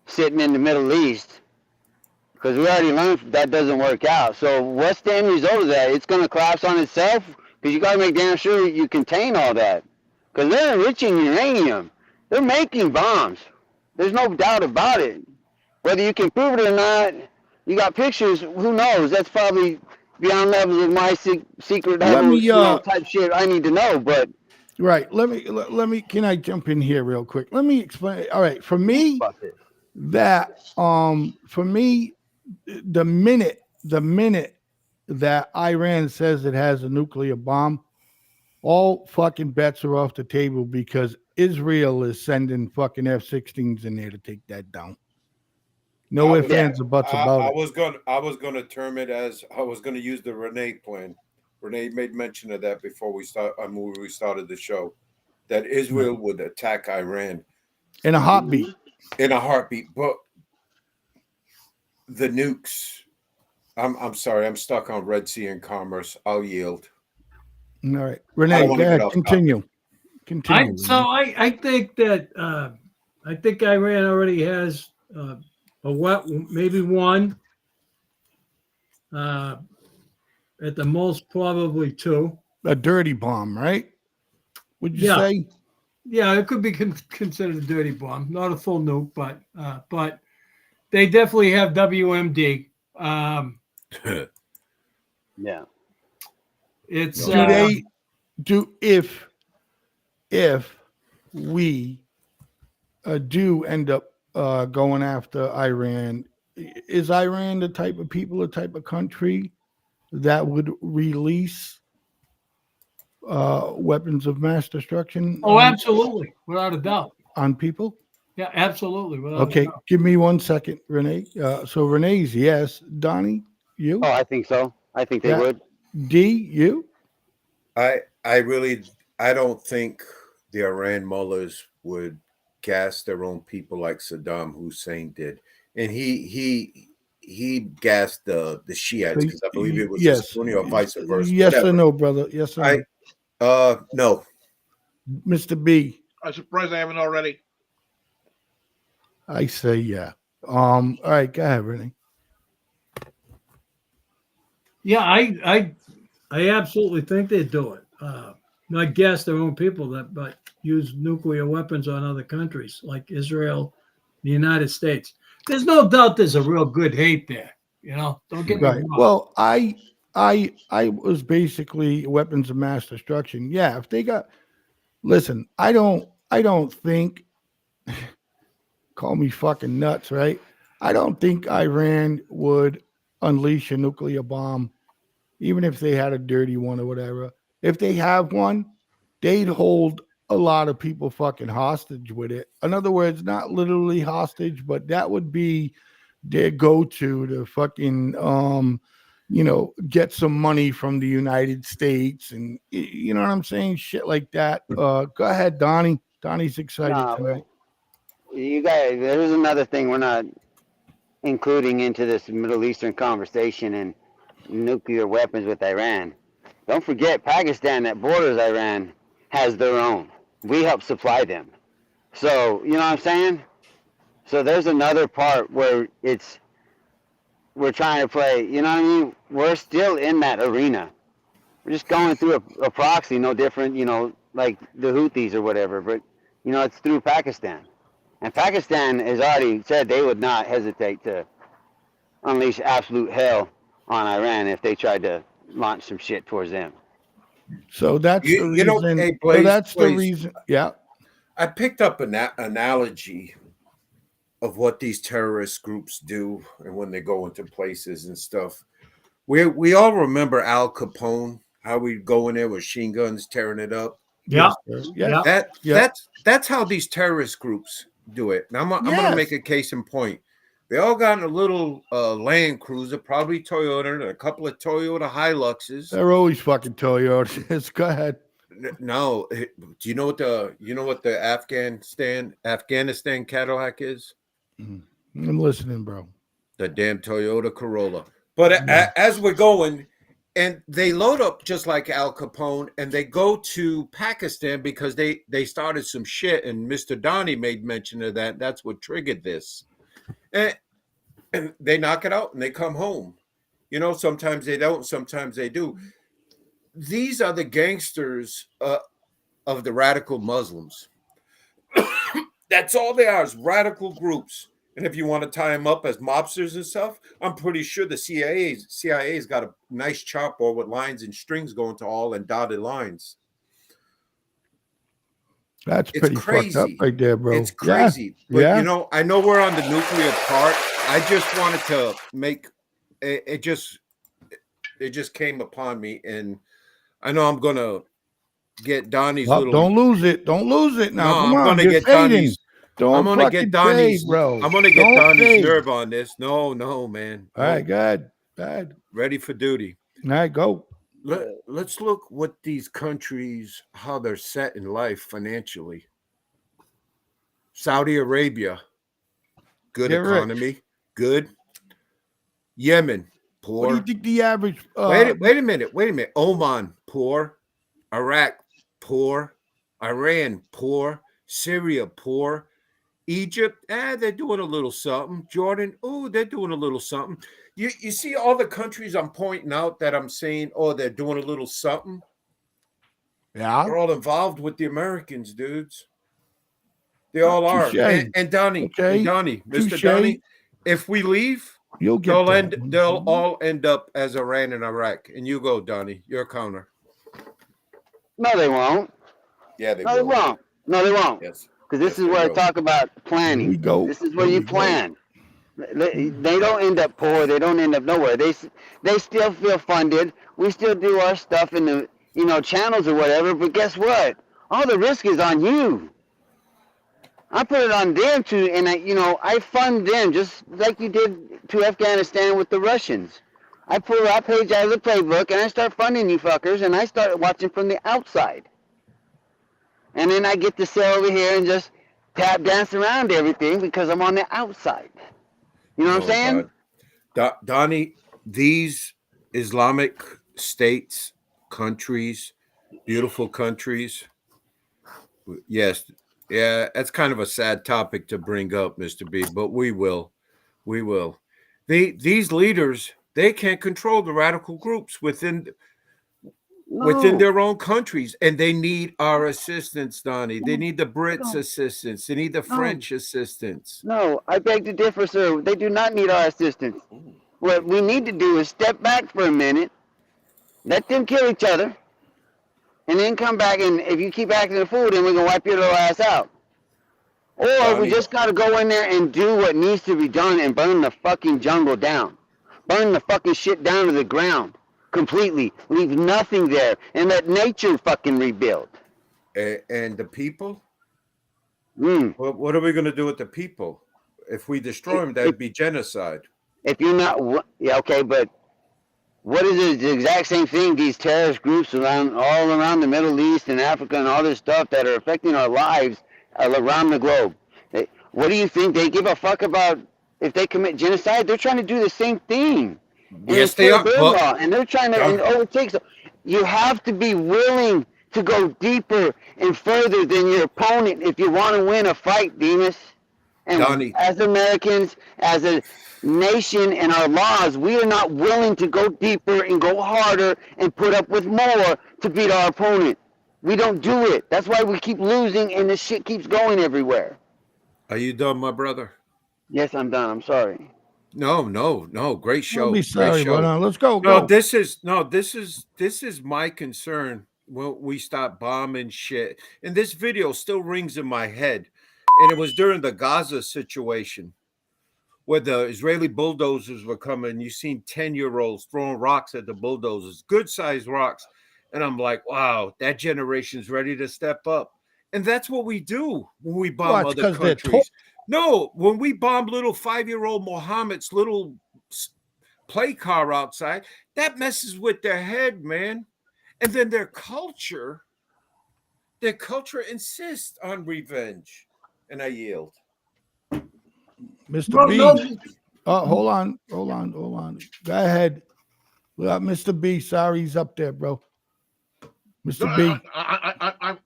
sitting in the Middle East, because we already learned that doesn't work out. So what's the end result of that? It's going to collapse on itself, because you got to make damn sure you contain all that, because they're enriching uranium. They're making bombs. There's no doubt about it. Whether you can prove it or not, you got pictures. Who knows? That's probably beyond levels of my secret type shit I need to know. But right, let me. Can I jump in here real quick? Let me explain. All right, for me, the minute that Iran says it has a nuclear bomb, all fucking bets are off the table, because Israel is sending fucking F-16s in there to take that down. No ifs, ands, or buts about it. I was gonna term it as, I was gonna use the Renee plan. Renee made mention of that before we started the show, that Israel would attack Iran in a heartbeat. But the nukes. I'm sorry. I'm stuck on Red Sea and commerce. I'll yield. All right, Renee, go ahead. Continue. I think that I think Iran already has maybe one. At the most, probably 2. A dirty bomb, right? Would you Yeah. say? Yeah, it could be considered a dirty bomb, not a full nuke, but they definitely have WMD. Yeah. It's Do they do if we do end up going after Iran? Is Iran the type of people, the type of country that would release weapons of mass destruction? oh, absolutely, without a doubt. On people? Yeah, absolutely, without a Okay, doubt. give me 1 second, Renee. So Renee's yes. Donnie, you? Oh, I think so. I think they Yeah. would. D, you? I don't think the Iran mullahs would gas their own people like Saddam Hussein did, and he gassed the Shiites because I believe it was a Yes. Sunni or vice versa. Yes whatever. or no, brother? Yes or no? No. Mr. B, I'm surprised I haven't already. I say yeah. All right, go ahead, Renee. Yeah, I absolutely think they'd do it. Not gas their own people, but use nuclear weapons on other countries like Israel, the United States. There's no doubt there's a real good hate there. Don't get me Right. wrong. Well, I was basically weapons of mass destruction. Yeah, if they got listen, I don't think call me fucking nuts, right? I don't think Iran would unleash a nuclear bomb, even if they had a dirty one or whatever. If they have one, they'd hold a lot of people fucking hostage with it. In other words, not literally hostage, but that would be their go-to to fucking get some money from the United States, and you know what I'm saying? Shit like that. Go ahead, Donnie. Donnie's excited Nah, tonight. you guys, there's another thing we're not including into this Middle Eastern conversation and nuclear weapons with Iran. Don't forget, Pakistan that borders Iran has their own. We help supply them. So, you know what I'm saying? So there's another part where we're trying to play, you know what I mean? We're still in that arena. We're just going through a proxy, no different, like the Houthis or whatever, but, it's through Pakistan. And Pakistan has already said they would not hesitate to unleash absolute hell on Iran if they tried to launch some shit towards them. So that's the reason. hey, Blaze, so that's the Blaze. reason. Yeah. I picked up an analogy of what these terrorist groups do and when they go into places and stuff. We all remember Al Capone, how we'd go in there with machine guns tearing it up. Yeah. Yeah. That's how these terrorist groups do it. Now I'm gonna make a case in point. They all got in a little Land Cruiser, probably Toyota, and a couple of Toyota Hiluxes. They're always fucking Toyotas. Go ahead. No, do you know what the Afghanistan Cadillac is? I'm listening, bro. The damn Toyota Corolla. But as we're going, and they load up just like Al Capone, and they go to Pakistan because they started some shit, and Mr. Donnie made mention of that. That's what triggered this. And they knock it out, and they come home. Sometimes they don't, sometimes they do. These are the gangsters of the radical Muslims. That's all they are, is radical groups. And if you want to tie them up as mobsters and stuff, I'm pretty sure the CIA's got a nice chalkboard with lines and strings going to all and dotted lines. It's pretty crazy. Fucked up right there, bro. It's crazy. Yeah. But I know we're on the nuclear part. I just wanted to make it just came upon me, and I know I'm gonna get Donnie's little. Don't lose it. Don't lose it now. No, Come I'm on, gonna get Donnie's. I'm gonna get Donnie's, bro. I'm gonna get Donnie's nerve on this. No, man. All right, go ahead. Ready for duty. All right, go. Let's look what these countries, how they're set in life financially. Saudi Arabia, good economy, good. Yemen, poor. What do you think the average? Wait a minute. Oman, poor. Iraq, poor. Iran, poor. Syria, poor. Egypt, they're doing a little something. Jordan, oh, they're doing a little something. You see all the countries I'm pointing out that I'm saying, oh, they're doing a little something. Yeah. They're all involved with the Americans, dudes. They all are. Touche. And Donnie, Okay. Mr. Touche. Donnie, if we leave, You'll get that. they'll all end up as Iran and Iraq. And you go, Donnie, your counter. No, they won't. Yeah, they No, will. they won't. No, they won't. Yes. Because this Yes, is they where I will. talk about planning. Here we go. This is where Here you we go. plan. They don't end up poor. They don't end up nowhere. They still feel funded. We still do our stuff in the channels or whatever. But guess what? All the risk is on you. I put it on them too, and I fund them just like you did to Afghanistan with the Russians. I pull that page out of the playbook and I start funding you fuckers, and I start watching from the outside. And then I get to sit over here and just tap dance around everything because I'm on the outside. You know what I'm saying? Donnie, these Islamic states, countries, beautiful countries. Yes. Yeah, that's kind of a sad topic to bring up, Mr. B, but we will. We will. These leaders, they can't control the radical groups within their own countries, and they need our assistance, Donnie. They need the Brits' assistance. They need the French assistance. No, I beg to differ, sir. They do not need our assistance. What we need to do is step back for a minute, let them kill each other, and then come back, and if you keep acting a fool, then we're going to wipe your little ass out. Or Donnie. we just got to go in there and do what needs to be done and burn the fucking jungle down. Burn the fucking shit down to the ground completely. Leave nothing there and let nature fucking rebuild. And the people? Mm. What are we going to do with the people? If we destroy them, that'd be genocide. If you're not, yeah, okay, but what is it? The exact same thing. These terrorist groups all around the Middle East and Africa and all this stuff that are affecting our lives around the globe. What do you think? They give a fuck about if they commit genocide? They're trying to do the same thing. Yes, they are. And they're trying to overtake. So you have to be willing to go deeper and further than your opponent if you want to win a fight, Demas. And Donnie. as Americans, as a nation and our laws, we are not willing to go deeper and go harder and put up with more to beat our opponent. We don't do it. That's why we keep losing and this shit keeps going everywhere. Are you done, my brother? Yes, I'm done. I'm sorry. No. Great show. Don't be sorry, Great show. but let's go. No, Go. this is my concern. When we stop bombing shit, and this video still rings in my head, and it was during the Gaza situation where the Israeli bulldozers were coming. You seen 10-year-olds throwing rocks at the bulldozers, good sized rocks, and I'm like, wow, that generation's ready to step up, and that's what we do when we bomb other countries. No, when we bomb little 5-year-old Mohammed's little play car outside, that messes with their head, man. And then their culture insists on revenge. And I yield. Mr. B. Hold on. Go ahead. Mr. B, sorry he's up there, bro. Mr. B.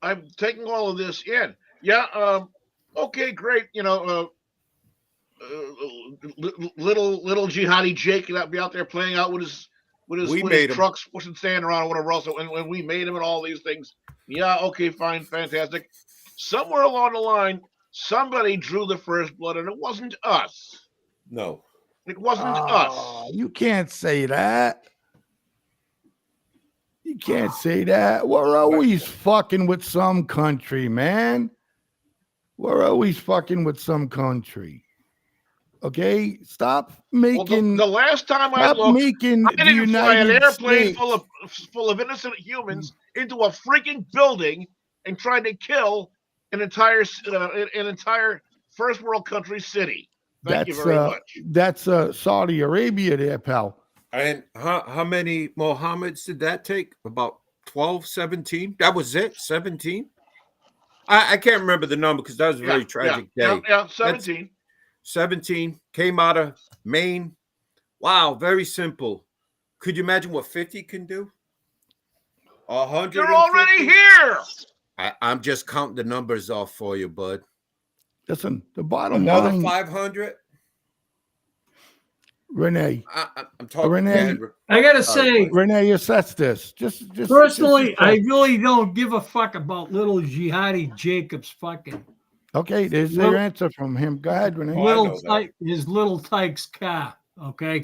I'm taking all of this in. Yeah. Okay. Great. Little jihadi Jake that be out there playing out with his trucks, pushing sand around, or whatever else. And we made him and all these things. Yeah. Okay. Fine. Fantastic. Somewhere along the line, somebody drew the first blood, and it wasn't us. No. It wasn't us. You can't say that. You can't say that. We're always fucking with some country, man. We're always fucking with some country. Okay, stop making. Well, the last time I looked, I didn't fly an airplane full of innocent humans into a freaking building and tried to kill an entire first world country city. Thank you very much. That's Saudi Arabia, there, pal. And how many Mohammeds did that take? About 12, 17? That was it, 17? I can't remember the number because that was a very tragic day. Yeah, 17. 17 came out of Maine. Wow, very simple. Could you imagine what 50 can do? 100. You're already here. I'm just counting the numbers off for you, bud. Listen, the bottom Another line, 500. Renee. I'm talking. Renee, I gotta Sorry, say, buddy. Renee, assess this. Just personally, just I assess. really don't give a fuck about little Jihadi Jacobs fucking Okay, there's Well- your answer from him. Go ahead, Renee. Oh, I know little that. tyke, his little tyke's car. Okay,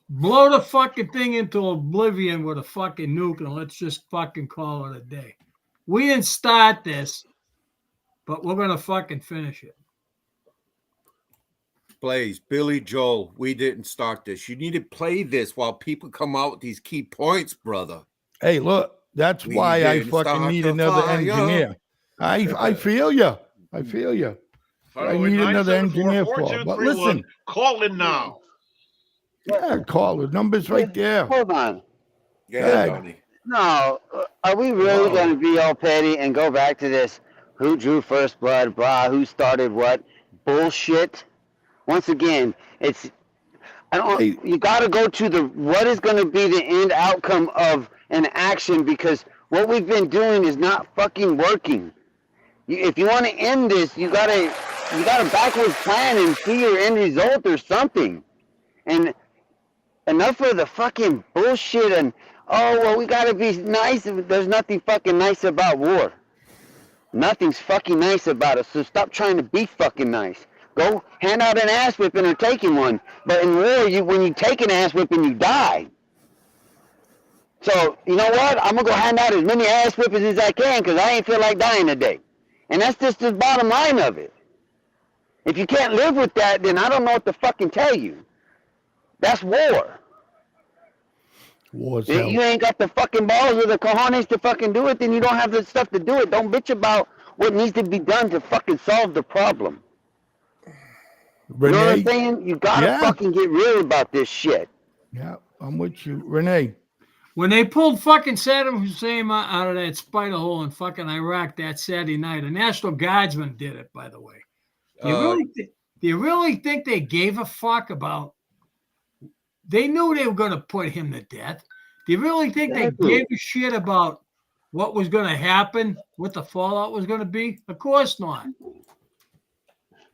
blow the fucking thing into oblivion with a fucking nuke, and let's just fucking call it a day. We didn't start this, but we're gonna fucking finish it. Blaze, Billy Joel, we didn't start this. You need to play this while people come out with these key points, brother. Hey, look, that's We why I didn't fucking start need the another fire. engineer. I feel you. I feel you. I need another engineer for. But listen, call in now. yeah, call the number's right there. Hold on. Go ahead, ahead, Donnie. No, are we really Whoa. going to be all petty and go back to this who drew first blood, blah, who started what bullshit? Once again, it's you got to go to the what is going to be the end outcome of an action, because what we've been doing is not fucking working. If you want to end this, you got to backwards plan and see your end result or something. And enough of the fucking bullshit and oh well, we got to be nice. There's nothing fucking nice about war. Nothing's fucking nice about it. So stop trying to be fucking nice. Go hand out an ass whipping or taking one. But in war, when you take an ass whipping, you die. So, you know what? I'm going to go hand out as many ass whippings as I can because I ain't feel like dying today. And that's just the bottom line of it. If you can't live with that, then I don't know what to fucking tell you. That's war. War's If hell. you ain't got the fucking balls or the cojones to fucking do it, then you don't have the stuff to do it. Don't bitch about what needs to be done to fucking solve the problem. You know what I'm Renee, saying? You gotta Yeah. fucking get real about this shit. yeah, I'm with you. Renee, When they pulled fucking Saddam Hussein out of that spider hole in fucking Iraq that Saturday night, a National Guardsman did it, by the way. Do you really think they gave a fuck about? They knew they were going to put him to death. Do you really think they gave a shit about what was going to happen, what the fallout was going to be? Of course not.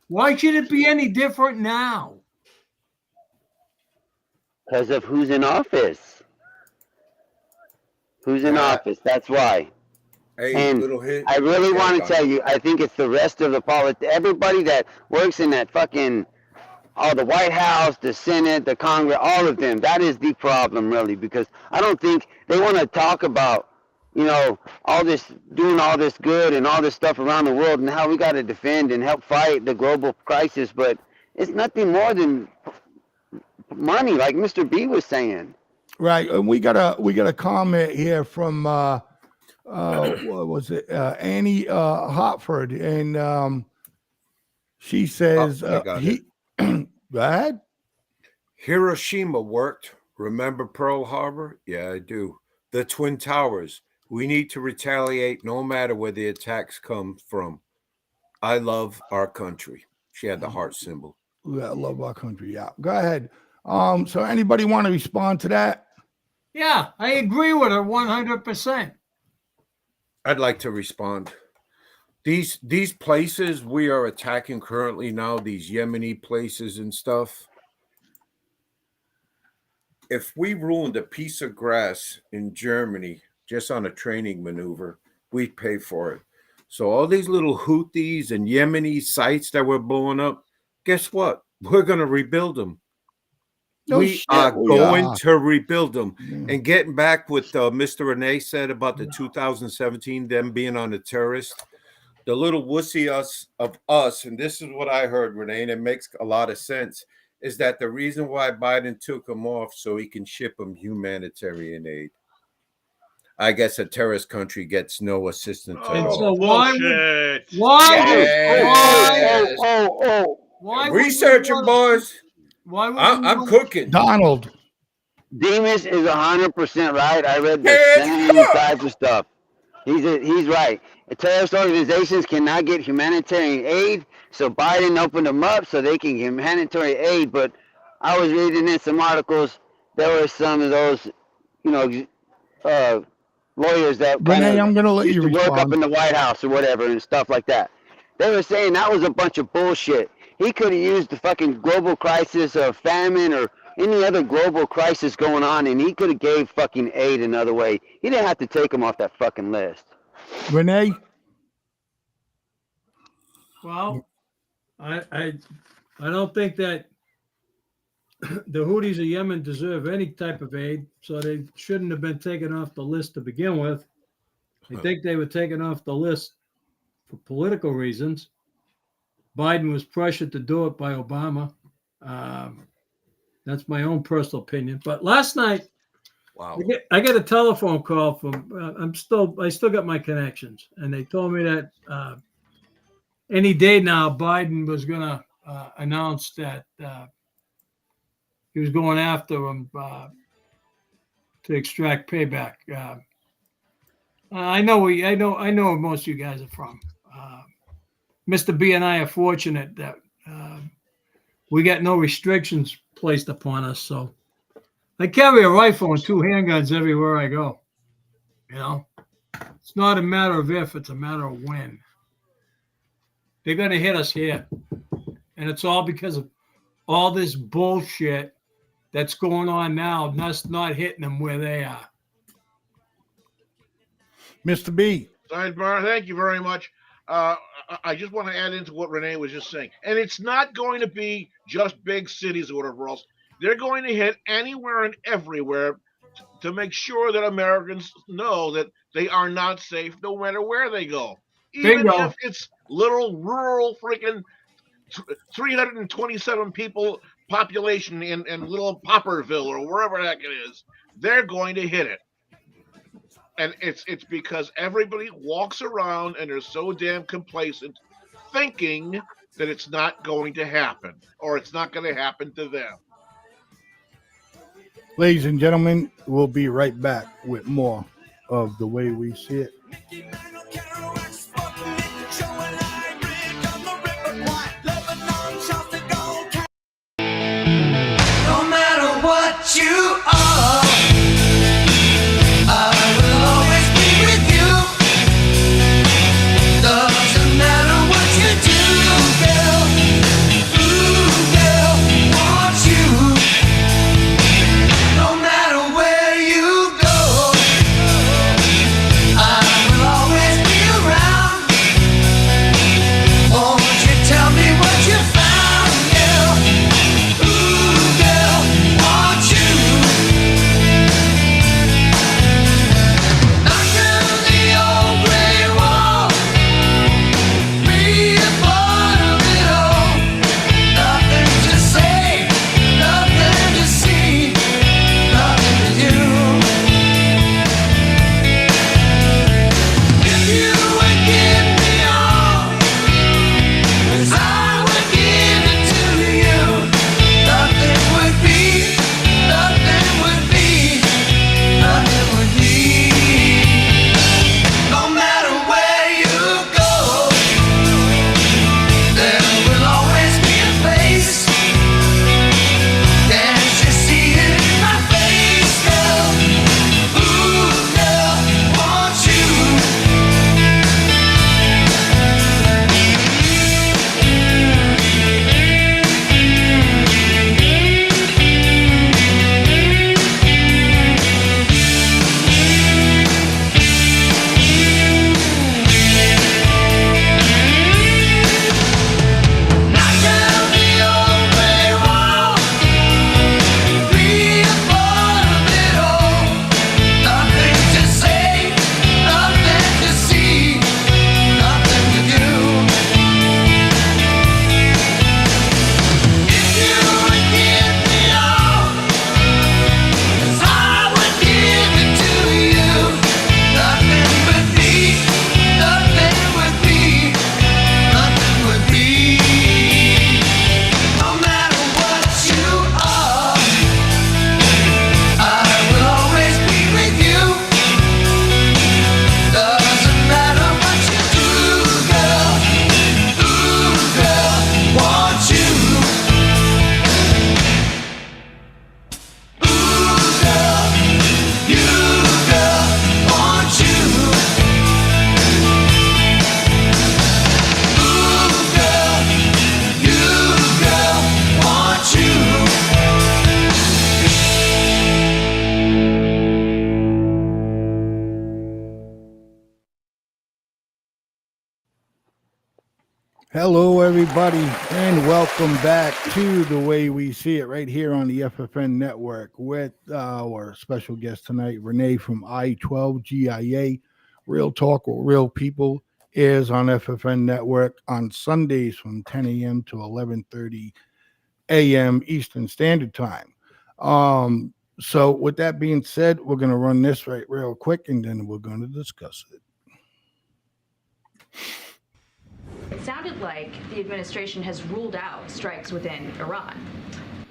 Why should it be any different now? Because of who's in office. Who's in office? That's why. Hey, And little hint. I really Yeah, want to Donnie. tell you, I think it's the rest of the everybody that works in that fucking, the White House, the Senate, the Congress, all of them. That is the problem, really, because I don't think they want to talk about, all this, doing all this good and all this stuff around the world and how we got to defend and help fight the global crisis. But it's nothing more than money, like Mr. B was saying. right? And we got a comment here from what was it? Annie Hotford, and she says I got he. Go ahead. Hiroshima worked. Remember Pearl Harbor? Yeah, I do. The Twin Towers. We need to retaliate no matter where the attacks come from. I love our country. She had the heart symbol. Yeah, I love our country. Yeah. Go ahead. So anybody want to respond to that? Yeah, I agree with her 100%. I'd like to respond. These places we are attacking currently now, these Yemeni places and stuff. If we ruined a piece of grass in Germany just on a training maneuver, we'd pay for it. So all these little Houthis and Yemeni sites that we're blowing up, guess what? We're going to rebuild them. We are going to rebuild them. And getting back with Mr. Renee said about the 2017, them being on the terrorist, the little wussy of us, and this is what I heard, Renee, and it makes a lot of sense, is that the reason why Biden took them off so he can ship them humanitarian aid. I guess a terrorist country gets no assistance at all. So bullshit. Why Research them, boys. Why would I'm cooking. Donald. Demas is 100% right. I read the same type of stuff. He's right. Terrorist organizations cannot get humanitarian aid, so Biden opened them up so they can get humanitarian aid. But I was reading in some articles, there were some of those, lawyers that Renee, I'm going to let used you to work respond. up in the White House or whatever and stuff like that. They were saying that was a bunch of bullshit. He could have used the fucking global crisis or famine or any other global crisis going on, and he could have gave fucking aid another way. He didn't have to take him off that fucking list. Renee? Well, I don't think that the Houthis of Yemen deserve any type of aid, so they shouldn't have been taken off the list to begin with. I think they were taken off the list for political reasons. Biden was pressured to do it by Obama. That's my own personal opinion. But last night, Wow. I get a telephone call from. I still got my connections, and they told me that any day now Biden was going to announce that he was going after him to extract payback. I know where most of you guys are from. Mr. B and I are fortunate that we got no restrictions placed upon us. So I carry a rifle and 2 handguns everywhere I go. You know, it's not a matter of if, it's a matter of when. They're going to hit us here. And it's all because of all this bullshit that's going on now. That's not hitting them where they are. Mr. B. Sidebar, thank you very much. I just want to add into what Renee was just saying. And it's not going to be just big cities or whatever else. They're going to hit anywhere and everywhere to make sure that Americans know that they are not safe no matter where they go. Even Bingo. if it's little rural freaking 327 people population in little Popperville or wherever the heck it is, they're going to hit it. And it's because everybody walks around and they're so damn complacent, thinking that it's not going to happen or it's not going to happen to them. Ladies and gentlemen, we'll be right back with more of The Way We See It. No matter what you are, I will always be with you. Doesn't matter what you do, girl. Ooh, girl, want you. No matter where you go, I will always be around. Won't you tell me what you found, girl? Ooh, girl, want you. Hello, everybody, and welcome back to The Way We See It right here on the FFN Network with our special guest tonight, Renee from I-12GIA. Real Talk with Real People is on FFN Network on Sundays from 10 a.m. to 11:30 a.m. Eastern Standard Time. So with that being said, we're going to run this right real quick, and then we're going to discuss it. It sounded like the administration has ruled out strikes within Iran.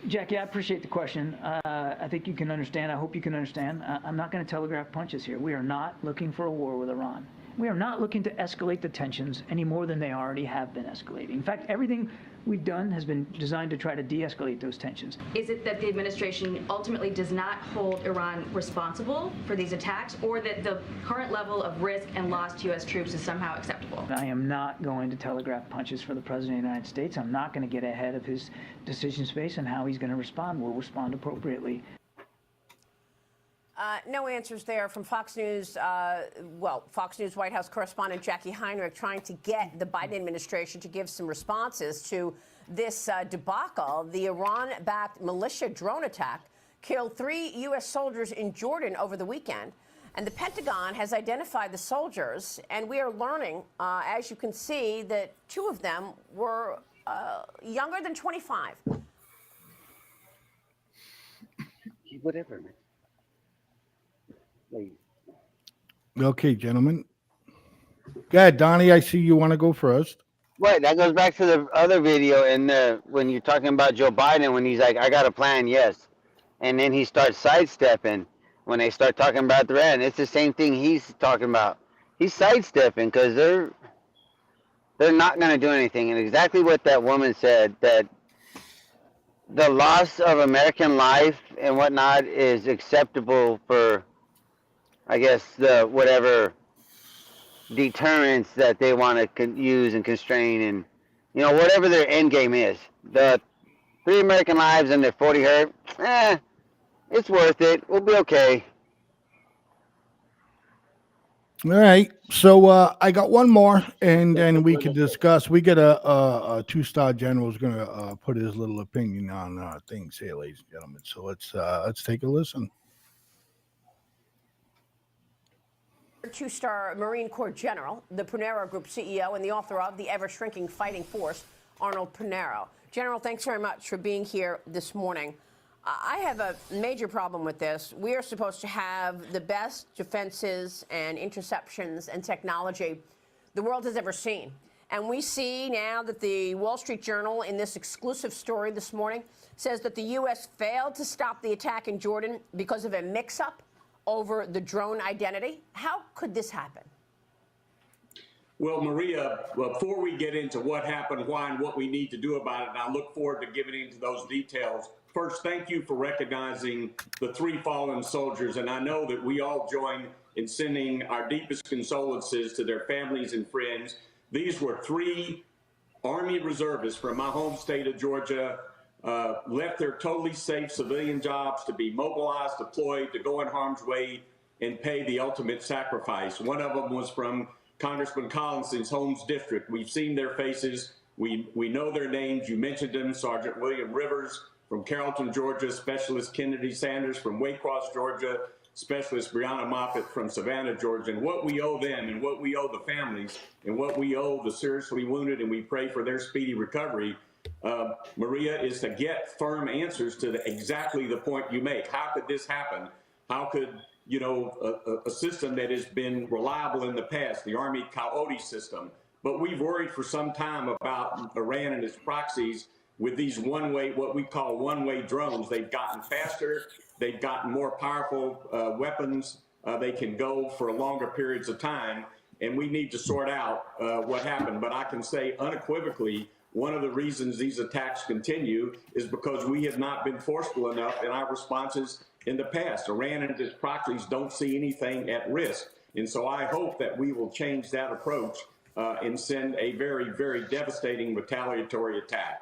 Jackie, I appreciate the question. I think you can understand. I hope you can understand. I'm not going to telegraph punches here. We are not looking for a war with Iran. We are not looking to escalate the tensions any more than they already have been escalating. In fact, everything we've done has been designed to try to de-escalate those tensions. Is it that the administration ultimately does not hold Iran responsible for these attacks, or that the current level of risk and loss to U.S. troops is somehow acceptable? I am not going to telegraph punches for the President of the United States. I'm not going to get ahead of his decision space and how he's going to respond. We'll respond appropriately. No answers there from Fox News. Fox News White House correspondent Jackie Heinrich trying to get the Biden administration to give some responses to this debacle. The Iran-backed militia drone attack killed 3 U.S. soldiers in Jordan over the weekend. And the Pentagon has identified the soldiers. And we are learning, as you can see, that 2 of them were younger than 25. Whatever, man. Okay, gentlemen. Go ahead, Donnie. I see you want to go first. Right, that goes back to the other video when you're talking about Joe Biden, when he's like, I got a plan, yes. And then he starts sidestepping when they start talking about the Iran. It's the same thing he's talking about. He's sidestepping because they're not going to do anything. And exactly what that woman said, that the loss of American life and whatnot is acceptable for, I guess, the whatever deterrence that they want to use and constrain, and whatever their end game is. The 3 American lives and their 40 hurt, it's worth it. We'll be okay. All right. So I got one more, and then we can discuss. We get a 2-star general is going to put his little opinion on things here, ladies and gentlemen. So let's take a listen. 2-star Marine Corps General, the Panero Group CEO, and the author of The Ever-Shrinking Fighting Force, Arnold Panero. General, thanks very much for being here this morning. I have a major problem with this. We are supposed to have the best defenses and interceptions and technology the world has ever seen. And we see now that the Wall Street Journal, in this exclusive story this morning, says that the U.S. failed to stop the attack in Jordan because of a mix-up over the drone identity. How could this happen? Well, Maria, before we get into what happened, why, and what we need to do about it, and I look forward to giving into those details. First, thank you for recognizing the 3 fallen soldiers, and I know that we all join in sending our deepest condolences to their families and friends. These were 3 Army reservists from my home state of Georgia, left their totally safe civilian jobs to be mobilized, deployed, to go in harm's way and pay the ultimate sacrifice. One of them was from Congressman Collinson's home district. We've seen their faces. We know their names. You mentioned them. Sergeant William Rivers from Carrollton, Georgia. Specialist Kennedy Sanders from Waycross, Georgia. Specialist Brianna Moffitt from Savannah, Georgia. And what we owe them, and what we owe the families, and what we owe the seriously wounded, and we pray for their speedy recovery, Maria, is to get firm answers to exactly the point you make. How could this happen? How could, a system that has been reliable in the past, the Army Coyote system, but we've worried for some time about Iran and its proxies with these one-way, what we call one-way drones. They've gotten faster, they've gotten more powerful weapons, they can go for longer periods of time, and we need to sort out what happened. But I can say unequivocally, one of the reasons these attacks continue is because we have not been forceful enough in our responses in the past. Iran and its proxies don't see anything at risk. And so I hope that we will change that approach and send a very, very devastating retaliatory attack.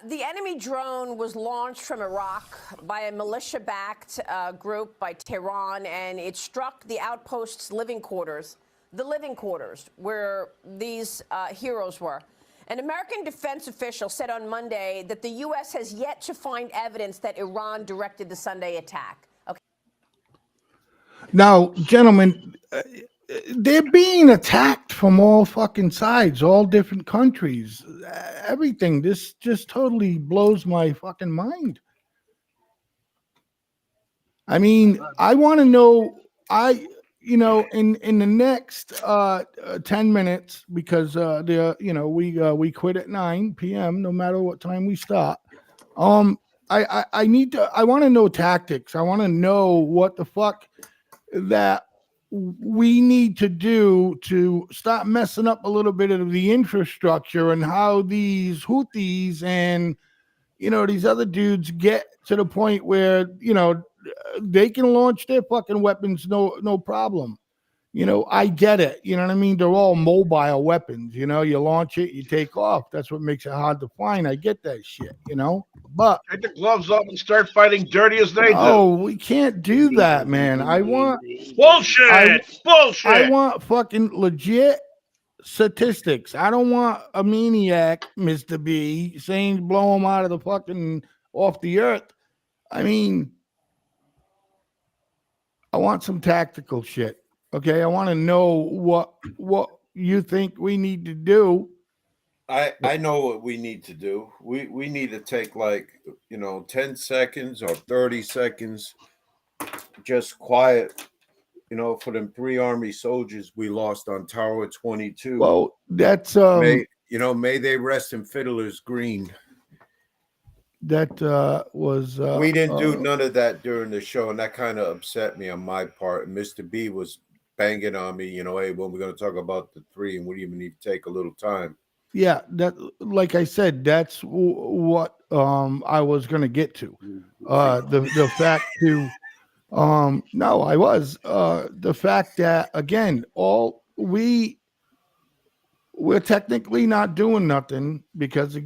The enemy drone was launched from Iraq by a militia-backed group by Tehran, and it struck the outpost's living quarters, where these heroes were. An American defense official said on Monday that the U.S. has yet to find evidence that Iran directed the Sunday attack. Okay. Now, gentlemen, they're being attacked from all fucking sides, all different countries, everything. This just totally blows my fucking mind. I mean, I want to know. In the next 10 minutes, because we quit at 9 p.m. no matter what time we start. I want to know tactics. I want to know what the fuck that we need to do to stop messing up a little bit of the infrastructure, and how these Houthis and these other dudes get to the point where they can launch their fucking weapons no problem. I get it. You know what I mean? They're all mobile weapons. You launch it, you take off. That's what makes it hard to find. I get that shit. But Take the gloves off and start fighting dirty as they do. oh, we can't do that, man. I want bullshit. Bullshit. I want fucking legit statistics. I don't want a maniac, Mr. B, saying blow him out of the fucking off the earth. I mean, I want some tactical shit. Okay, I want to know what you think we need to do. I know what we need to do. We need to take 10 seconds or 30 seconds, just quiet, for them 3 Army soldiers we lost on Tower 22. Well, that's may they rest in Fiddler's Green. That was we didn't do none of that during the show, and that kind of upset me on my part. And Mr. B was banging on me, hey, when we're going to talk about the 3, and we even need to take a little time. Yeah, that, like I said, that's what I was going to get to. The fact to no, I was the fact that, again, we're technically not doing nothing because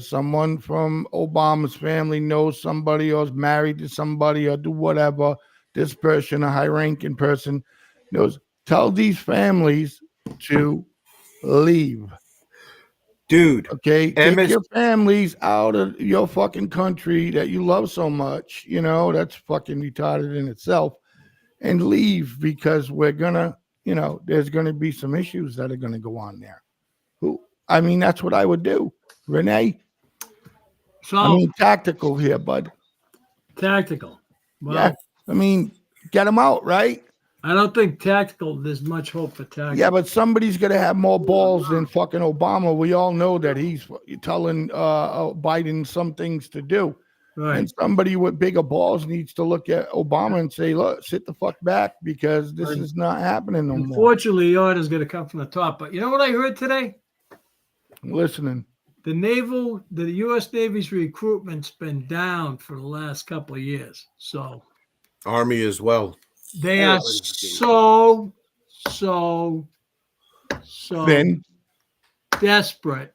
someone from Obama's family knows somebody or is married to somebody or do whatever. This person, a high-ranking person, knows. Tell these families to leave. Dude. Okay. Take your families out of your fucking country that you love so much. That's fucking retarded in itself. And leave, because we're gonna, there's gonna be some issues that are gonna go on there. That's what I would do. Renee. So tactical here, bud. Tactical. Well, yeah. Get them out, right? I don't think tactical. There's much hope for tactical. Yeah, but somebody's gonna have more balls than fucking Obama. We all know that he's telling Biden some things to do. Right. And somebody with bigger balls needs to look at Obama and say, look, sit the fuck back, because this is not happening no more. Unfortunately, the order's going to come from the top. But you know what I heard today? I'm listening. The U.S. Navy's recruitment's been down for the last couple of years. So Army as well. They are so then desperate.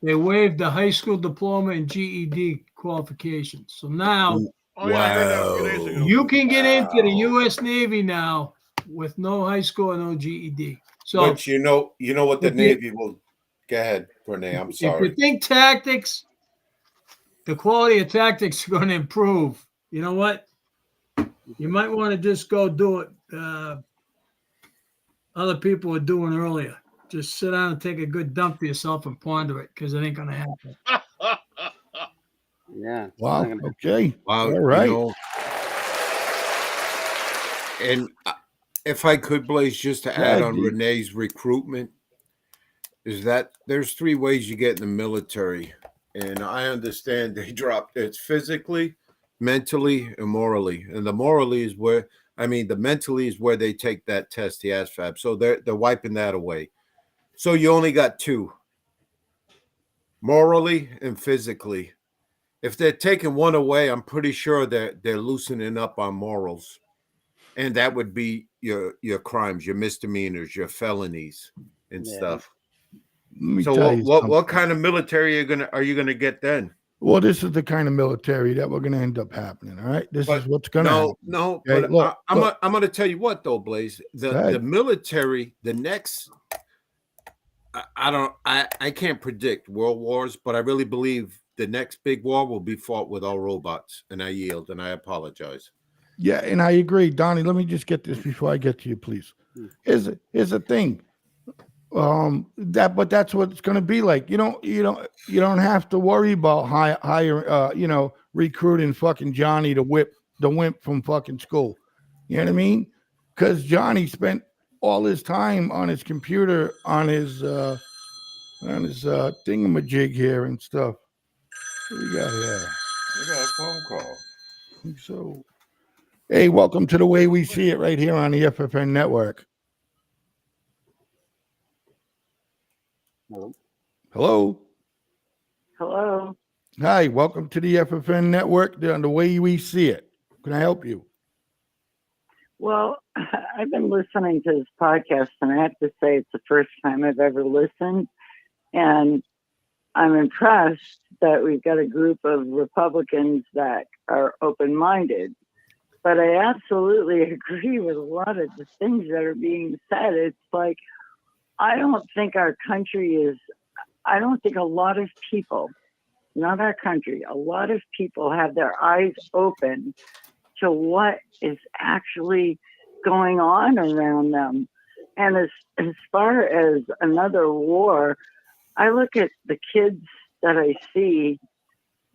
They waived the high school diploma and GED qualifications. So now you can get into the U.S. Navy now with no high school and no GED. So but you know what the Navy will. Go ahead, Renee. I'm sorry. If you think tactics, the quality of tactics are going to improve. You know what? You might want to just go do it. Other people were doing earlier. Just sit down and take a good dump for yourself and ponder it, because it ain't going to happen. Yeah. Wow. Okay. Wow. All right. And if I could, Blaze, just to add on Renee's recruitment, is that there's 3 ways you get in the military. And I understand they dropped it's physically, mentally, and morally. And the morally is where, the mentally is where they take that test, the ASVAB. So they're wiping that away. So you only got 2, morally and physically. If they're taking one away, I'm pretty sure they're loosening up on morals. And that would be your crimes, your misdemeanors, your felonies and stuff. So what kind of military are you gonna get then? Well, this is the kind of military that we're gonna end up happening. All right, this is what's gonna happen. No. Okay, But look, I'm gonna tell you what though, Blaze. The military, the next I can't predict world wars, but I really believe the next big war will be fought with all robots. And I yield and I apologize. Yeah, and I agree, Donnie. Let me just get this before I get to you, please. Here's the thing. That's what it's going to be like. You don't have to worry about hire recruiting fucking Johnny to whip the wimp from fucking school. You know what I mean? Because Johnny spent all his time on his computer on his thingamajig here and stuff. What do we got here? I got a phone call. So, hey, welcome to The Way We See It right here on the FFN Network. Hello. Hello. Hi, welcome to the FFN Network, The Way We See It. Can I help you? Well, I've been listening to this podcast, and I have to say it's the first time I've ever listened. And I'm impressed that we've got a group of Republicans that are open-minded. But I absolutely agree with a lot of the things that are being said. It's like, I don't think our country is, I don't think a lot of people, not our country, a lot of people have their eyes open to what is actually going on around them. And as far as another war, I look at the kids that I see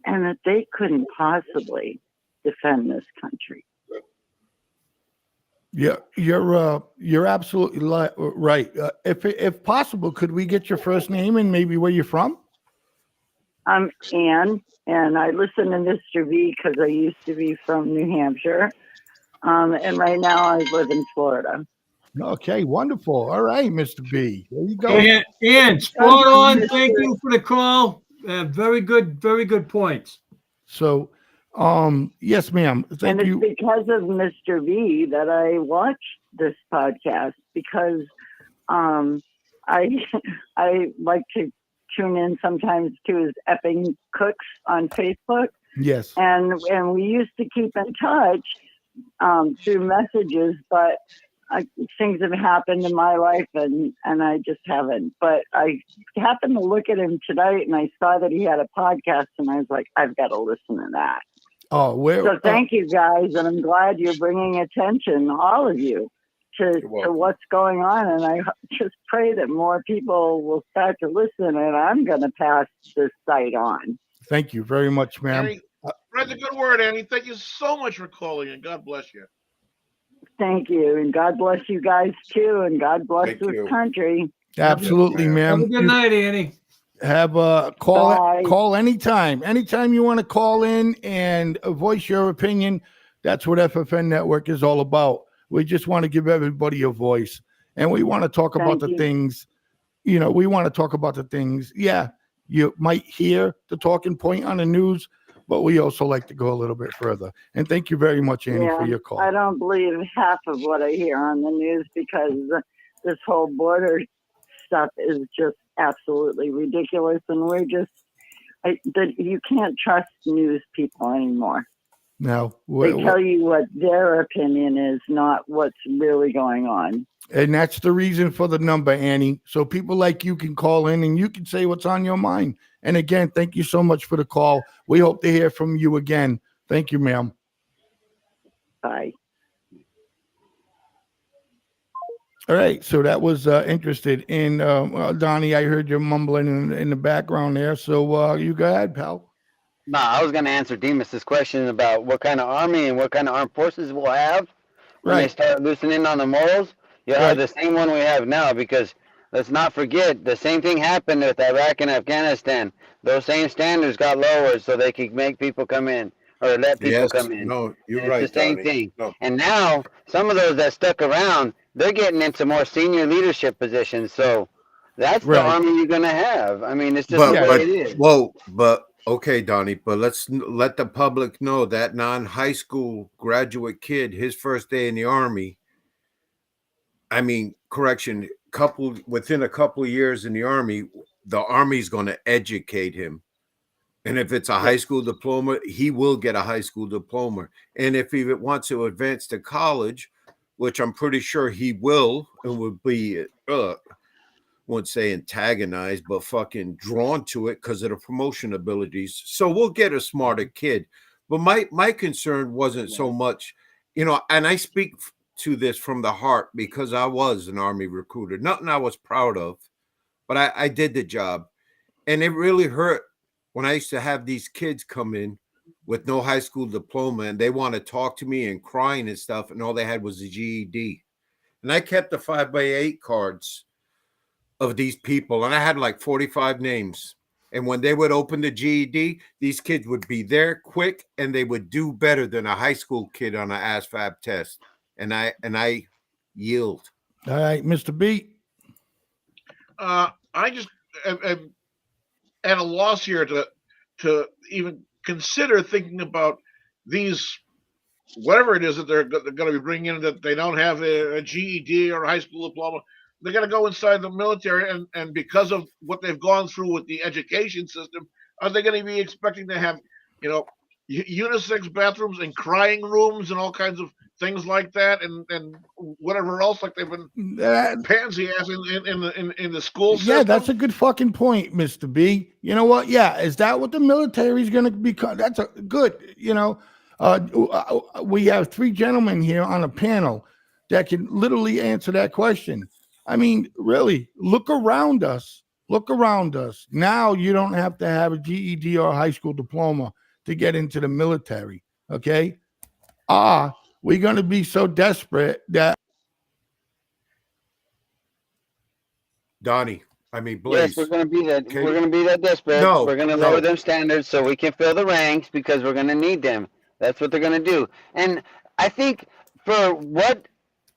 and that they couldn't possibly defend this country. Yeah, you're absolutely right. If possible, could we get your first name and maybe where you're from? I'm Ann, and I listen to Mr. V because I used to be from New Hampshire. And right now I live in Florida. Okay, wonderful. All right, Mr. B. There you go. And spot on. Thank you for the call. Very good points. So, yes, ma'am. Thank you. And it's because of Mr. V that I watch this podcast because I like to tune in sometimes to his effing cooks on Facebook. Yes. And we used to keep in touch through messages, but things have happened in my life and I just haven't. But I happened to look at him tonight and I saw that he had a podcast and I was like, I've got to listen to that. Oh, so thank you guys. And I'm glad you're bringing attention, all of you, to what's going on. And I just pray that more people will start to listen and I'm going to pass this site on. Thank you very much, ma'am. Annie, spread the good word, Annie. Thank you so much for calling and God bless you. Thank you. And God bless you guys too. And God bless this country. Absolutely, ma'am. Have a good night, Annie. Have a call anytime. Anytime you want to call in and voice your opinion, that's what FFN Network is all about. We just want to give everybody a voice. And we want to talk about the things, we want to talk about the things. Yeah, you might hear the talking point on the news, but we also like to go a little bit further. And thank you very much, Annie, for your call. I don't believe half of what I hear on the news because this whole border stuff is just absolutely ridiculous. And we're just, you can't trust news people anymore. No. They tell you what their opinion is, not what's really going on. And that's the reason for the number, Annie. So people like you can call in and you can say what's on your mind. And again, thank you so much for the call. We hope to hear from you again. Thank you, ma'am. Bye. All right. So that was interested in Donnie. I heard you mumbling in the background there. So you go ahead, pal. No, I was going to answer Demas's question about what kind of army and what kind of armed forces we'll have when they start loosening on the morals. You'll have the same one we have now because let's not forget the same thing happened with Iraq and Afghanistan. Those same standards got lowered so they could make people come in or let people come in. No, you're and right. It's the same Donnie. thing. No. And now some of those that stuck around, they're getting into more senior leadership positions. So that's the army you're going to have. I mean, it's just the way it is. Whoa, but okay, Donnie, but let's let the public know that non-high school graduate kid, his first day in the army, I mean, correction, within a couple of years in the army, the army's going to educate him. And if it's a high school diploma, he will get a high school diploma. And if he wants to advance to college, which I'm pretty sure he will, and would be won't say antagonized, but fucking drawn to it because of the promotion abilities. So we'll get a smarter kid. But my concern wasn't so much, you know, and I speak to this from the heart because I was an Army recruiter. Nothing I was proud of, but I did the job. And it really hurt when I used to have these kids come in with no high school diploma and they want to talk to me and crying and stuff, and all they had was a GED. And I kept the 5x8 cards of these people, and I had like 45 names. And when they would open the GED, these kids would be there quick and they would do better than a high school kid on an ASVAB test. And I yield. All right, Mr. B. I just am at a loss here to even consider thinking about these, whatever it is that they're going to be bringing in, that they don't have a GED or a high school diploma. They're going to go inside the military, and because of what they've gone through with the education system, are they going to be expecting to have, you know, unisex bathrooms and crying rooms and all kinds of things like that, and whatever else like they've been pansy ass in the school system? Yeah, that's a good fucking point, Mr. B. You know what? Yeah, is that what the military is going to become? That's a good, you know. We have three gentlemen here on a panel that can literally answer that question. I mean, really, look around us. Look around us. Now you don't have to have a GED or a high school diploma to get into the military, okay? We're going to be so desperate that... Donnie, I mean, Blaze. Yes, we're going to be that. We're going to be that desperate. No, we're going to lower them standards so we can fill the ranks because we're going to need them. That's what they're going to do. And I think for what,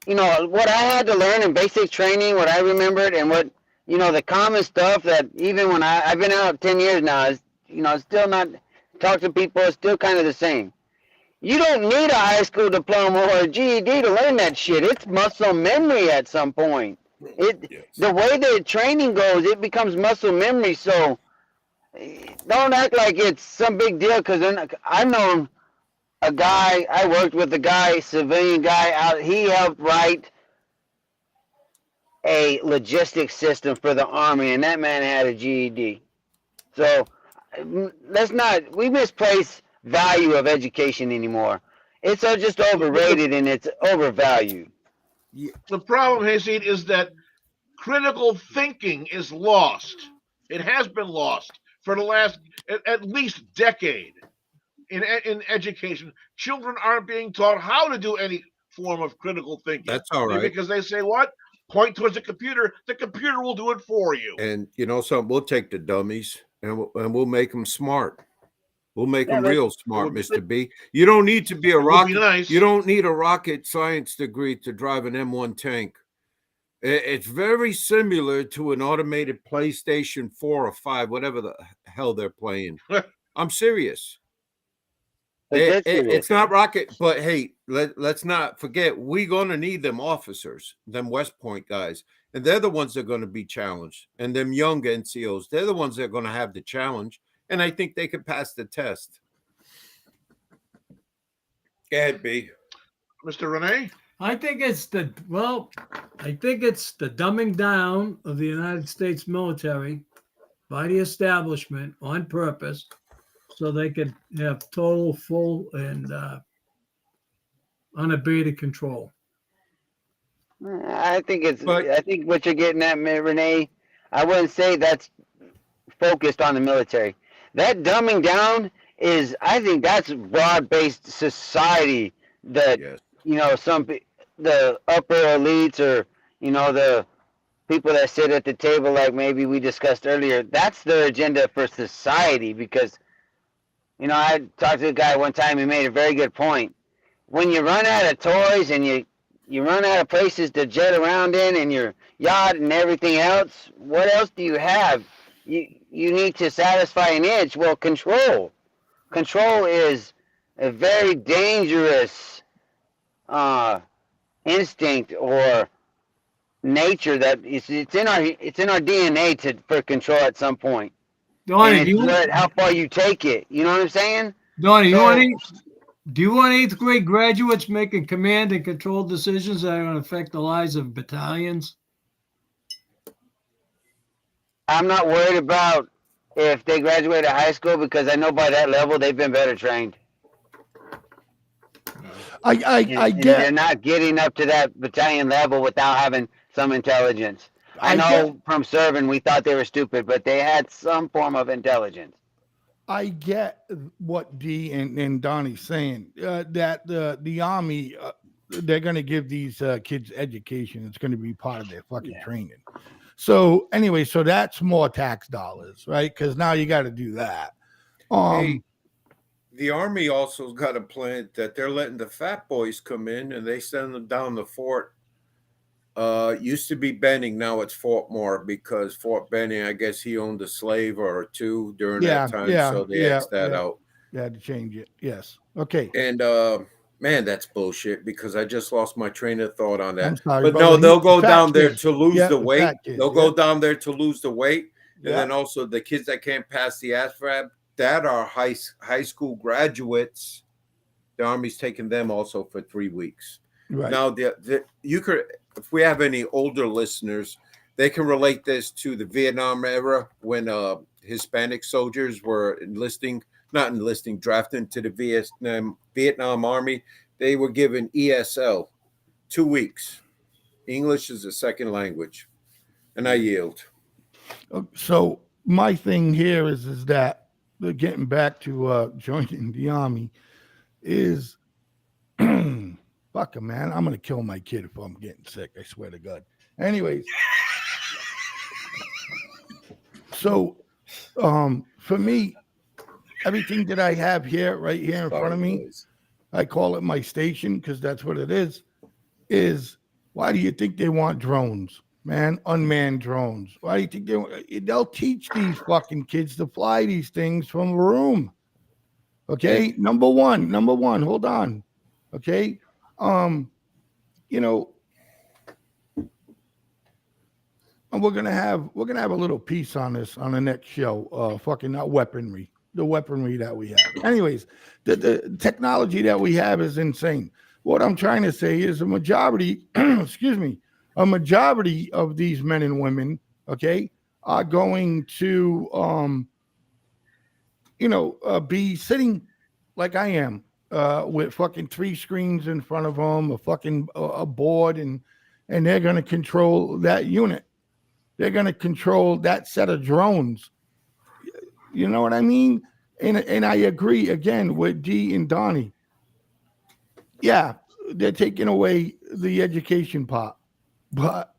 you know, what I had to learn in basic training, what I remembered, and what, you know, the common stuff that even when I've been out 10 years now, is, you know, still not talk to people, it's still kind of the same. You don't need a high school diploma or a GED to learn that shit. It's muscle memory at some point. The way the training goes, it becomes muscle memory. So don't act like it's some big deal, because I know a guy, I worked with a guy, civilian guy out, he helped write a logistics system for the Army, and that man had a GED. So we misplace value of education anymore. It's just overrated and it's overvalued. The problem, Hayseed, is that critical thinking is lost. It has been lost for the last at least decade. In education, children aren't being taught how to do any form of critical thinking. That's all right. Because they say, what? Point towards the computer will do it for you. And you know something, we'll take the dummies and we'll make them smart. We'll make them real smart, Mr. B. You don't need to be a rocket. Nice. You don't need a rocket science degree to drive an M1 tank. It's very similar to an automated PlayStation 4 or 5, whatever the hell they're playing. I'm serious. It's not rocket, but hey, let's not forget, we're going to need them officers, them West Point guys, and they're the ones that are going to be challenged. And them young NCOs, they're the ones that are going to have the challenge, and I think they could pass the test. Go ahead, B. Mr. Renee? I think it's the dumbing down of the United States military by the establishment on purpose, so they could have total, full, and unabated control. I think what you're getting at, Renee, I wouldn't say that's focused on the military. That dumbing down is, I think that's broad-based society that, you know, the upper elites, or, you know, the people that sit at the table, like maybe we discussed earlier, that's their agenda for society. Because, you know, I talked to a guy one time, he made a very good point. When you run out of toys and you run out of places to jet around in, and your yacht and everything else, what else do you have? You need to satisfy an itch. Well, control. Control is a very dangerous instinct or nature that it's in our DNA for control at some point. Donnie, how far you take it. You know what I'm saying? Donnie, do you want 8th grade graduates making command and control decisions that are going to affect the lives of battalions? I'm not worried about if they graduate high school because I know by that level they've been better trained. I And get. they're not getting up to that battalion level without having some intelligence. I know get. from serving we thought they were stupid, but they had some form of intelligence. I get what D and Donnie's saying. That the Army, they're going to give these kids education. It's going to be part of their fucking training. So anyway, so that's more tax dollars, right? Because now you got to do that. Hey, the Army also got a plan that they're letting the fat boys come in and they send them down the fort. Used to be Benning, now it's Fort Moore because Fort Benning, I guess he owned a slave or two during that time, so they X'd that out. They had to change it. Yes. Okay. And man, that's bullshit because I just lost my train of thought on that. I'm sorry, but brother. no, they'll go Fat down there kids. to lose Yeah, the the weight. fat kids, They'll go down there to lose the weight, and Yeah. then also the kids that can't pass the ASVAB that are high school graduates. The Army's taking them also for 3 weeks. Right. Now, you could, if we have any older listeners, they can relate this to the Vietnam era when Hispanic soldiers were drafted into the Vietnam Army. They were given ESL, 2 weeks. English is a second language. And I yield. So my thing here is that getting back to joining the Army is fuck him, man. I'm gonna kill my kid if I'm getting sick. I swear to God. Anyways, so for me, everything that I have here, right here in front of me, I call it my station because that's what it is. Is why do you think they want drones, man? Unmanned drones. Why do you think they'll teach these fucking kids to fly these things from a room? Okay, number one. Hold on. Okay, you know, and we're gonna have a little piece on this on the next show. Fucking weaponry, the weaponry that we have. Anyways, the technology that we have is insane. What I'm trying to say is a majority, excuse me, a majority of these men and women, okay, are going to, be sitting like I am, with fucking 3 screens in front of them, a fucking a board, and they're going to control that unit. They're going to control that set of drones. You know what I mean? And I agree again with D and Donnie. Yeah, they're taking away the education part, but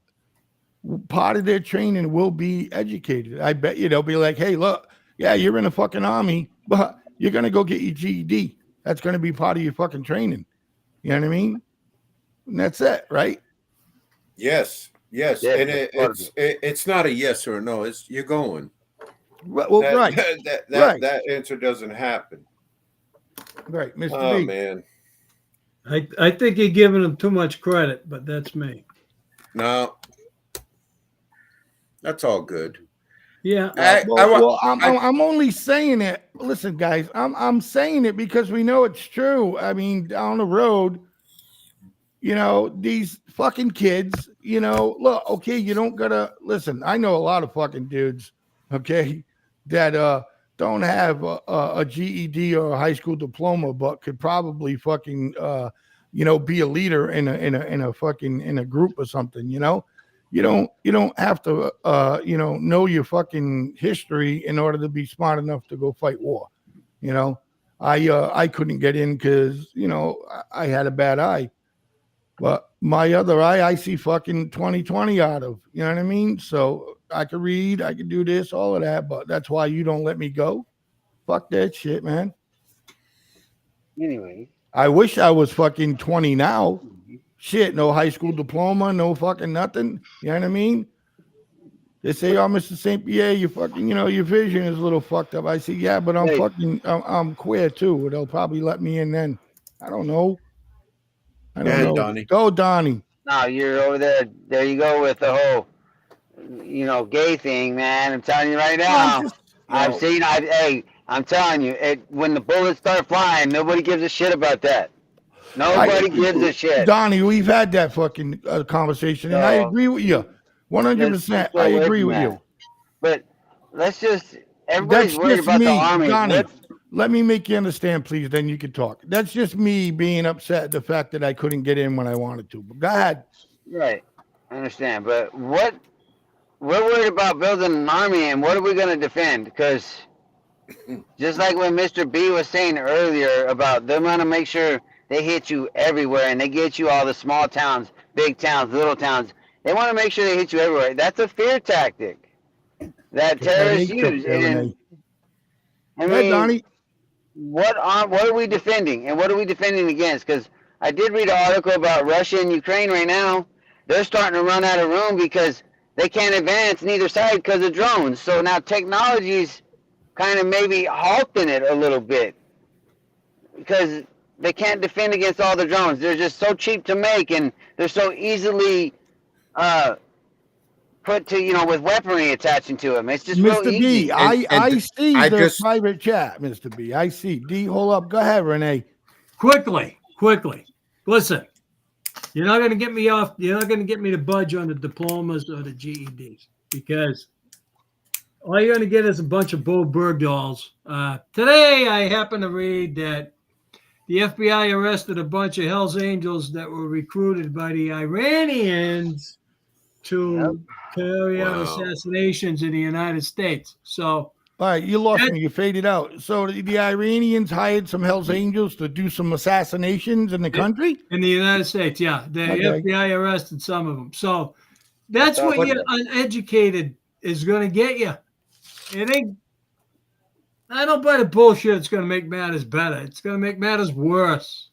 part of their training will be educated. I bet you they'll be like, hey, look, yeah, you're in the fucking Army, but you're going to go get your GED. That's going to be part of your fucking training. You know what I mean? And that's it, right? Yes. Yeah, and it's not a yes or a no. It's you're going. Well, right. That answer doesn't happen. Right, Mr. Oh, B. man. I think you're giving them too much credit, but that's me. No, that's all good. Yeah. I'm only saying it. Listen, guys, I'm saying it because we know it's true. I mean, down the road, these fucking kids, look, okay, you don't gotta listen. I know a lot of fucking dudes, okay, that don't have a GED or a high school diploma, but could probably fucking be a leader in a group or something. You don't have to know your fucking history in order to be smart enough to go fight war. I couldn't get in because I had a bad eye, but my other eye I see fucking 20/20 out of. You know what I mean? So I could read, I could do this, all of that, but that's why you don't let me go. Fuck that shit, man. Anyway, I wish I was fucking 20 now. Shit, no high school diploma, no fucking nothing. You know what I mean? They say, "Oh, Mr. St. Pierre, you fucking, your vision is a little fucked up." I say, "Yeah, but I'm queer too. They'll probably let me in then." I don't know. Donnie. Go, Donnie. No, you're over there. There you go with the whole, gay thing, man. I'm telling you right now. I'm telling you, when the bullets start flying, nobody gives a shit about that. Nobody gives a shit. Donnie, we've had that fucking conversation, and I agree with you. 100%. I agree with you. But let's just everybody's That's worried just about the me, army. Donnie. What? Let me make you understand, please. Then you can talk. That's just me being upset at the fact that I couldn't get in when I wanted to. But go ahead. Right, I understand. But what? We're worried about building an army, and what are we going to defend? Because just like when Mr. B was saying earlier about they want to make sure they hit you everywhere and they get you all the small towns, big towns, little towns. They want to make sure they hit you everywhere. That's a fear tactic that terrorists use. And I Hey, mean, Donnie. what are we defending, and what are we defending against? Because I did read an article about Russia and Ukraine right now. They're starting to run out of room because they can't advance neither side because of drones. So now technology's kind of maybe halting it a little bit because they can't defend against all the drones. They're just so cheap to make, and they're so easily put to, with weaponry attaching to them. It's just real Mr. B, easy. I see I the just- private chat, Mr. B. I see. D, hold up. Go ahead, Renee. Quickly. Listen, you're not going to get me off. You're not going to get me to budge on the diplomas or the GEDs because all you're going to get is a bunch of Bo Bergdahls. Today, I happen to read that the FBI arrested a bunch of Hells Angels that were recruited by the Iranians to carry out assassinations in the United States. So, all right, you lost me. You faded out. So the Iranians hired some Hells Angels to do some assassinations in the country? In the United States, yeah. The FBI arrested some of them. So that's what your uneducated is going to get you. It ain't. I don't buy the bullshit. It's going to make matters better. It's going to make matters worse.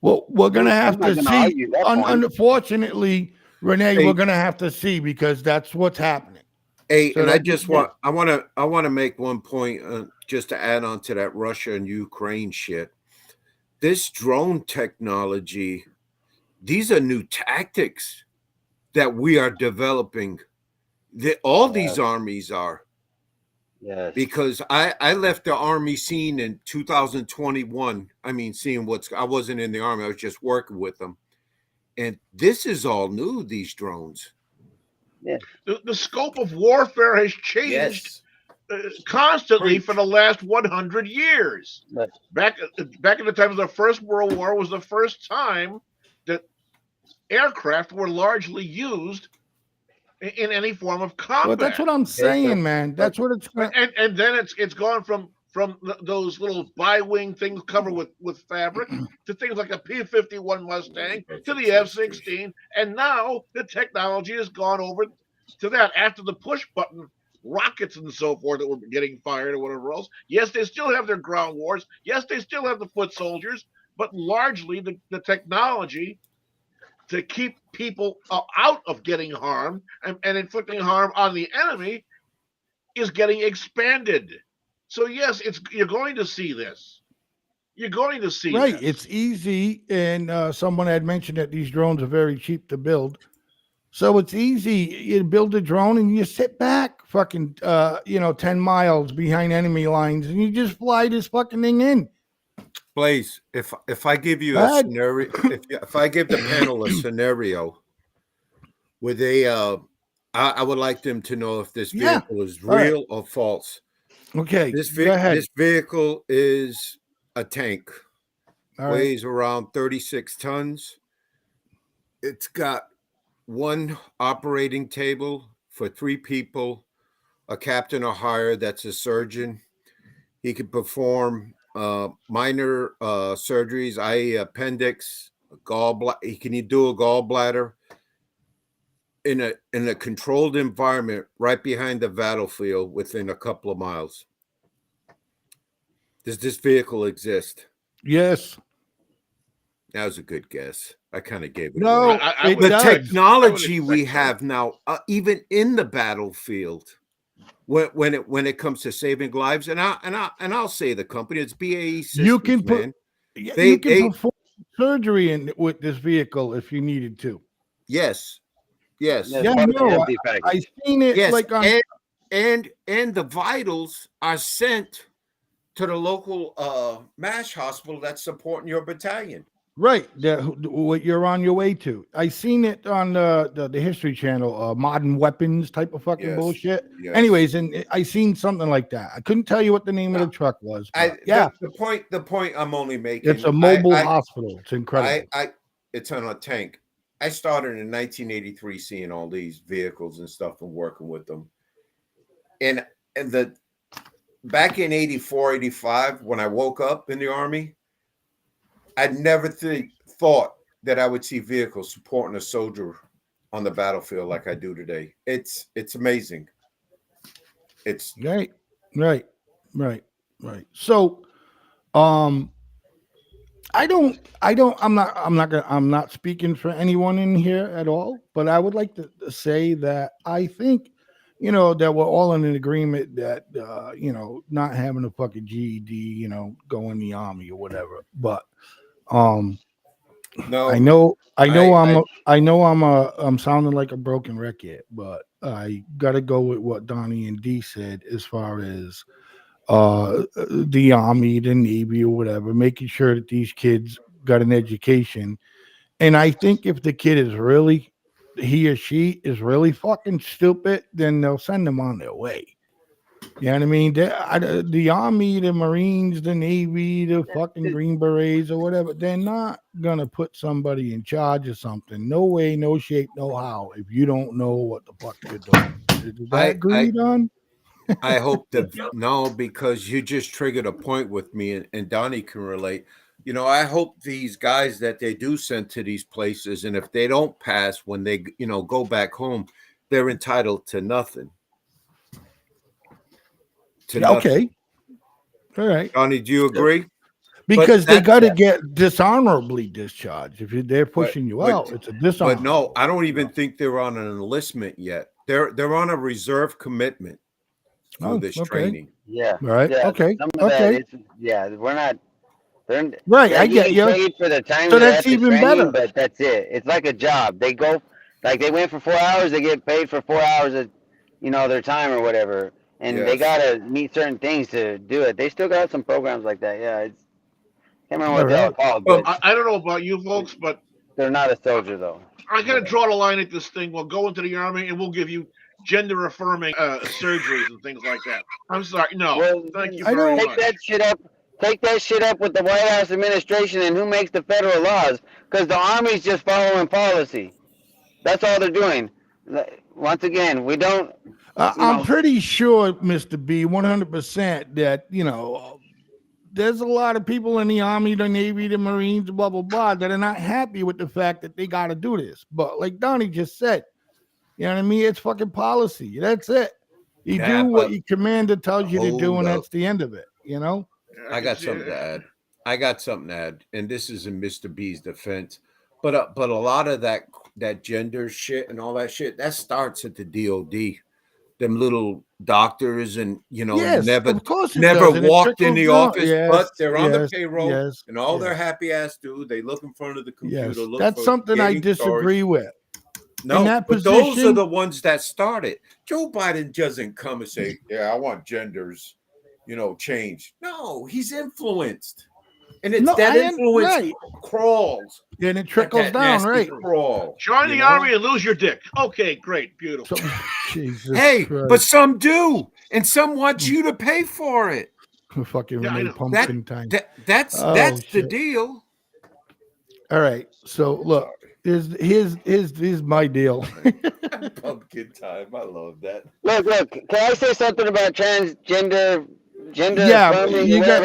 Well, we're going to have to see. Unfortunately, Renee, Hey. we're going to have to see because that's what's happening. Hey, So and that- I want to make one point just to add on to that Russia and Ukraine shit. This drone technology, these are new tactics that we are developing. All these armies are. Yes. Because I left the army scene in 2021. I mean, I wasn't in the army. I was just working with them. And this is all new, these drones. Yeah. The scope of warfare has changed constantly for the last 100 years. Right. Back in the time of the First World War was the first time that aircraft were largely used in any form of combat. Well, that's what I'm saying, man. That's what it's. And then it's gone from those little bi-wing things covered with fabric to things like a P-51 Mustang to the F-16, and now the technology has gone over to that after the push button rockets and so forth that were getting fired or whatever else. Yes, they still have their ground wars. Yes, they still have the foot soldiers, but largely the technology to keep people out of getting harmed and inflicting harm on the enemy is getting expanded. So yes, you're going to see this. You're going to see Right. this. It's easy. And someone had mentioned that these drones are very cheap to build. So it's easy. You build a drone and you sit back fucking 10 miles behind enemy lines and you just fly this fucking thing in. Blaze, if I give you a scenario, if I give the panel a scenario where they I would like them to know if this vehicle is real or false. Okay. This ahead. this vehicle is a tank. All right. Weighs around 36 tons. It's got one operating table for 3 people, a captain or higher that's a surgeon. He can perform minor surgeries, i.e. appendix, gallbladder. He can do a gallbladder in a controlled environment right behind the battlefield within a couple of miles. Does this vehicle exist? Yes. That was a good guess. I kind of gave it No, away. The technology we have now, even in the battlefield, when it comes to saving lives, and I'll say the company, it's BAE Systems. You can put, man. you can perform surgery with this vehicle if you needed to. Yes. Yes. Yeah, no, I seen it like on. And the vitals are sent to the local MASH hospital that's supporting your battalion. Right, what you're on your way to. I seen it on the History Channel, Modern Weapons type of fucking Yes. bullshit. Yes. Anyways, and I seen something like that. I couldn't tell you what the name of the truck was, but yeah, The point I'm only making. it's a mobile hospital. It's incredible. It's on a tank. I started in 1983 seeing all these vehicles and stuff and working with them. And the back in 84, 85, when I woke up in the Army, I'd never thought that I would see vehicles supporting a soldier on the battlefield like I do today. It's amazing. It's right. So, I'm not speaking for anyone in here at all, but I would like to say that I think, that we're all in an agreement that, not having a fucking GED, go in the Army or whatever. But, no, I know I'm sounding like a broken record, but I gotta go with what Donnie and D said as far as the Army, the Navy, or whatever, making sure that these kids got an education. And I think if the kid is really, he or she is really fucking stupid, then they'll send them on their way. You know what I mean? The Army, the Marines, the Navy, the fucking Green Berets or whatever, they're not gonna put somebody in charge of something. No way, no shape, no how. If you don't know what the fuck you're doing, is that agreed on? I hope that no, because you just triggered a point with me, and Donnie can relate. I hope these guys that they do send to these places, and if they don't pass when they, go back home, they're entitled to nothing. Okay. All right. Donnie, do you agree? Because they got to get dishonorably discharged. If they're pushing you out, it's a dishonor. But no, I don't even think they're on an enlistment yet. They're on a reserve commitment for this training. Yeah. Right. Yeah, Okay. Some of that is, we're not. They're right. I get you. Paid for the time so they're that's at the even training, better. But that's it. It's like a job. They go, like they went for 4 hours. They get paid for 4 hours of, their time or whatever. And they gotta meet certain things to do it. They still got some programs like that. Yeah. Can't remember what they're called. Well, But I don't know about you folks, but they're not a soldier though. I gotta draw the line at this thing. We'll go into the Army and we'll give you gender affirming surgeries and things like that. I'm sorry. No. Well, thank you very much. Take that shit up with the White House administration and who makes the federal laws, because the Army's just following policy. That's all they're doing. Once again, we don't. I'm pretty sure, Mr. B, 100% that there's a lot of people in the Army, the Navy, the Marines, blah blah blah, that are not happy with the fact that they got to do this. But like Donnie just said, you know what I mean? It's fucking policy. That's it. You do what your commander tells you to do, and that's the end of it. I got something to add. And this is in Mr. B's defense. But a lot of that gender shit and all that shit, that starts at the DOD. Them little doctors and never walked in the office, but they're on the payroll and all their happy ass do. They look in front of the computer. Yes, that's something I disagree with. No, but those are the ones that started. Joe Biden doesn't come and say, "Yeah, I want genders, change." No, he's influenced, and it's influence crawls. Then it trickles down, right? Crawl. Join the Army and lose your dick. Okay, great, beautiful. Jesus hey, Christ. But some do, and some want you to pay for it. Fucking Renee Pumpkin time. That's the deal. All right, so look. Here's my deal. Pumpkin time. I love that. Look. Can I say something about transgender,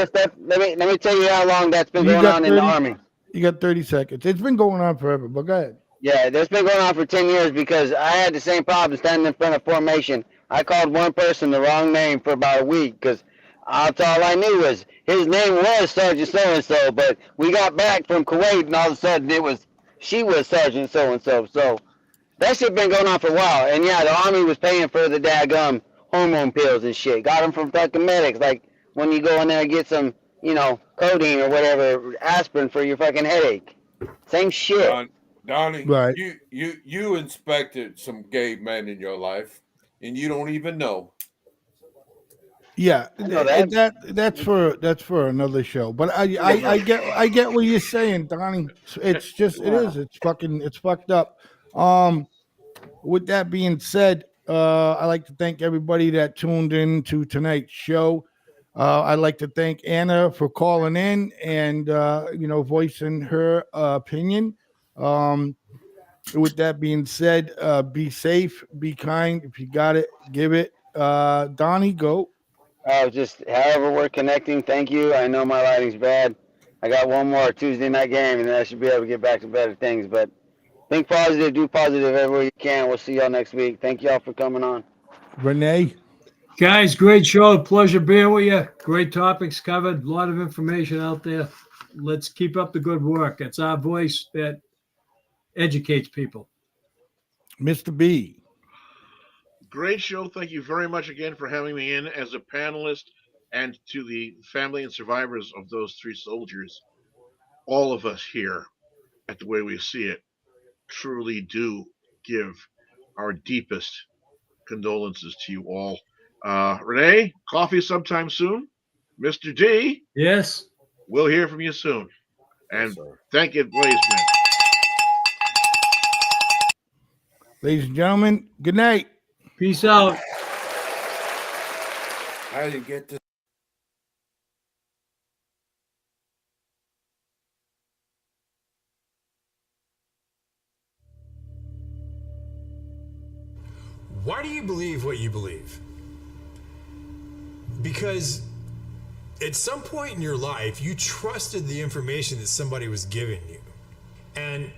stuff? Let me tell you how long that's been going on in the Army. You got 30 seconds. It's been going on forever, but go ahead. Yeah, that's been going on for 10 years because I had the same problem standing in front of formation. I called one person the wrong name for about a week because that's all I knew was his name was Sergeant so-and-so, but we got back from Kuwait and all of a sudden she was Sergeant so-and-so. So that shit been going on for a while. And yeah, the Army was paying for the daggum hormone pills and shit. Got them from fucking medics. Like when you go in there and get some, codeine or whatever, aspirin for your fucking headache. Same shit. Donnie, right. you inspected some gay men in your life, and you don't even know. Yeah, I know that. that's for another show. But I get what you're saying, Donnie. It's just it is. It's fucked up. With that being said, I'd like to thank everybody that tuned in to tonight's show. I'd like to thank Anna for calling in and voicing her opinion. With that being said, be safe, be kind. If you got it, give it. Donnie, go. Just however we're connecting, thank you. I know my lighting's bad. I got one more Tuesday night game, and then I should be able to get back to better things. But think positive, do positive everywhere you can. We'll see y'all next week. Thank y'all for coming on. Renee. Guys, great show. Pleasure being with you. Great topics covered. A lot of information out there. Let's keep up the good work. It's our voice that educates people. Mr. B. Great show. Thank you very much again for having me in as a panelist, and to the family and survivors of those 3 soldiers. All of us here at The Way We See It truly do give our deepest condolences to you all. Renee, coffee sometime soon. Mr. D. Yes. We'll hear from you soon. And thank you, Blazeman. Ladies and gentlemen, good night. Peace out. How do you get this? Why do you believe what you believe? Because at some point in your life, you trusted the information that somebody was giving you. And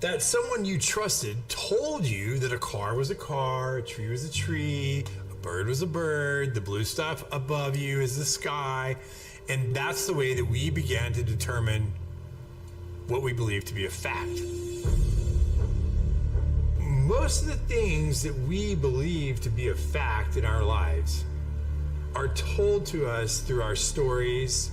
that someone you trusted told you that a car was a car, a tree was a tree, a bird was a bird, the blue stuff above you is the sky. And that's the way that we began to determine what we believe to be a fact. Most of the things that we believe to be a fact in our lives are told to us through our stories,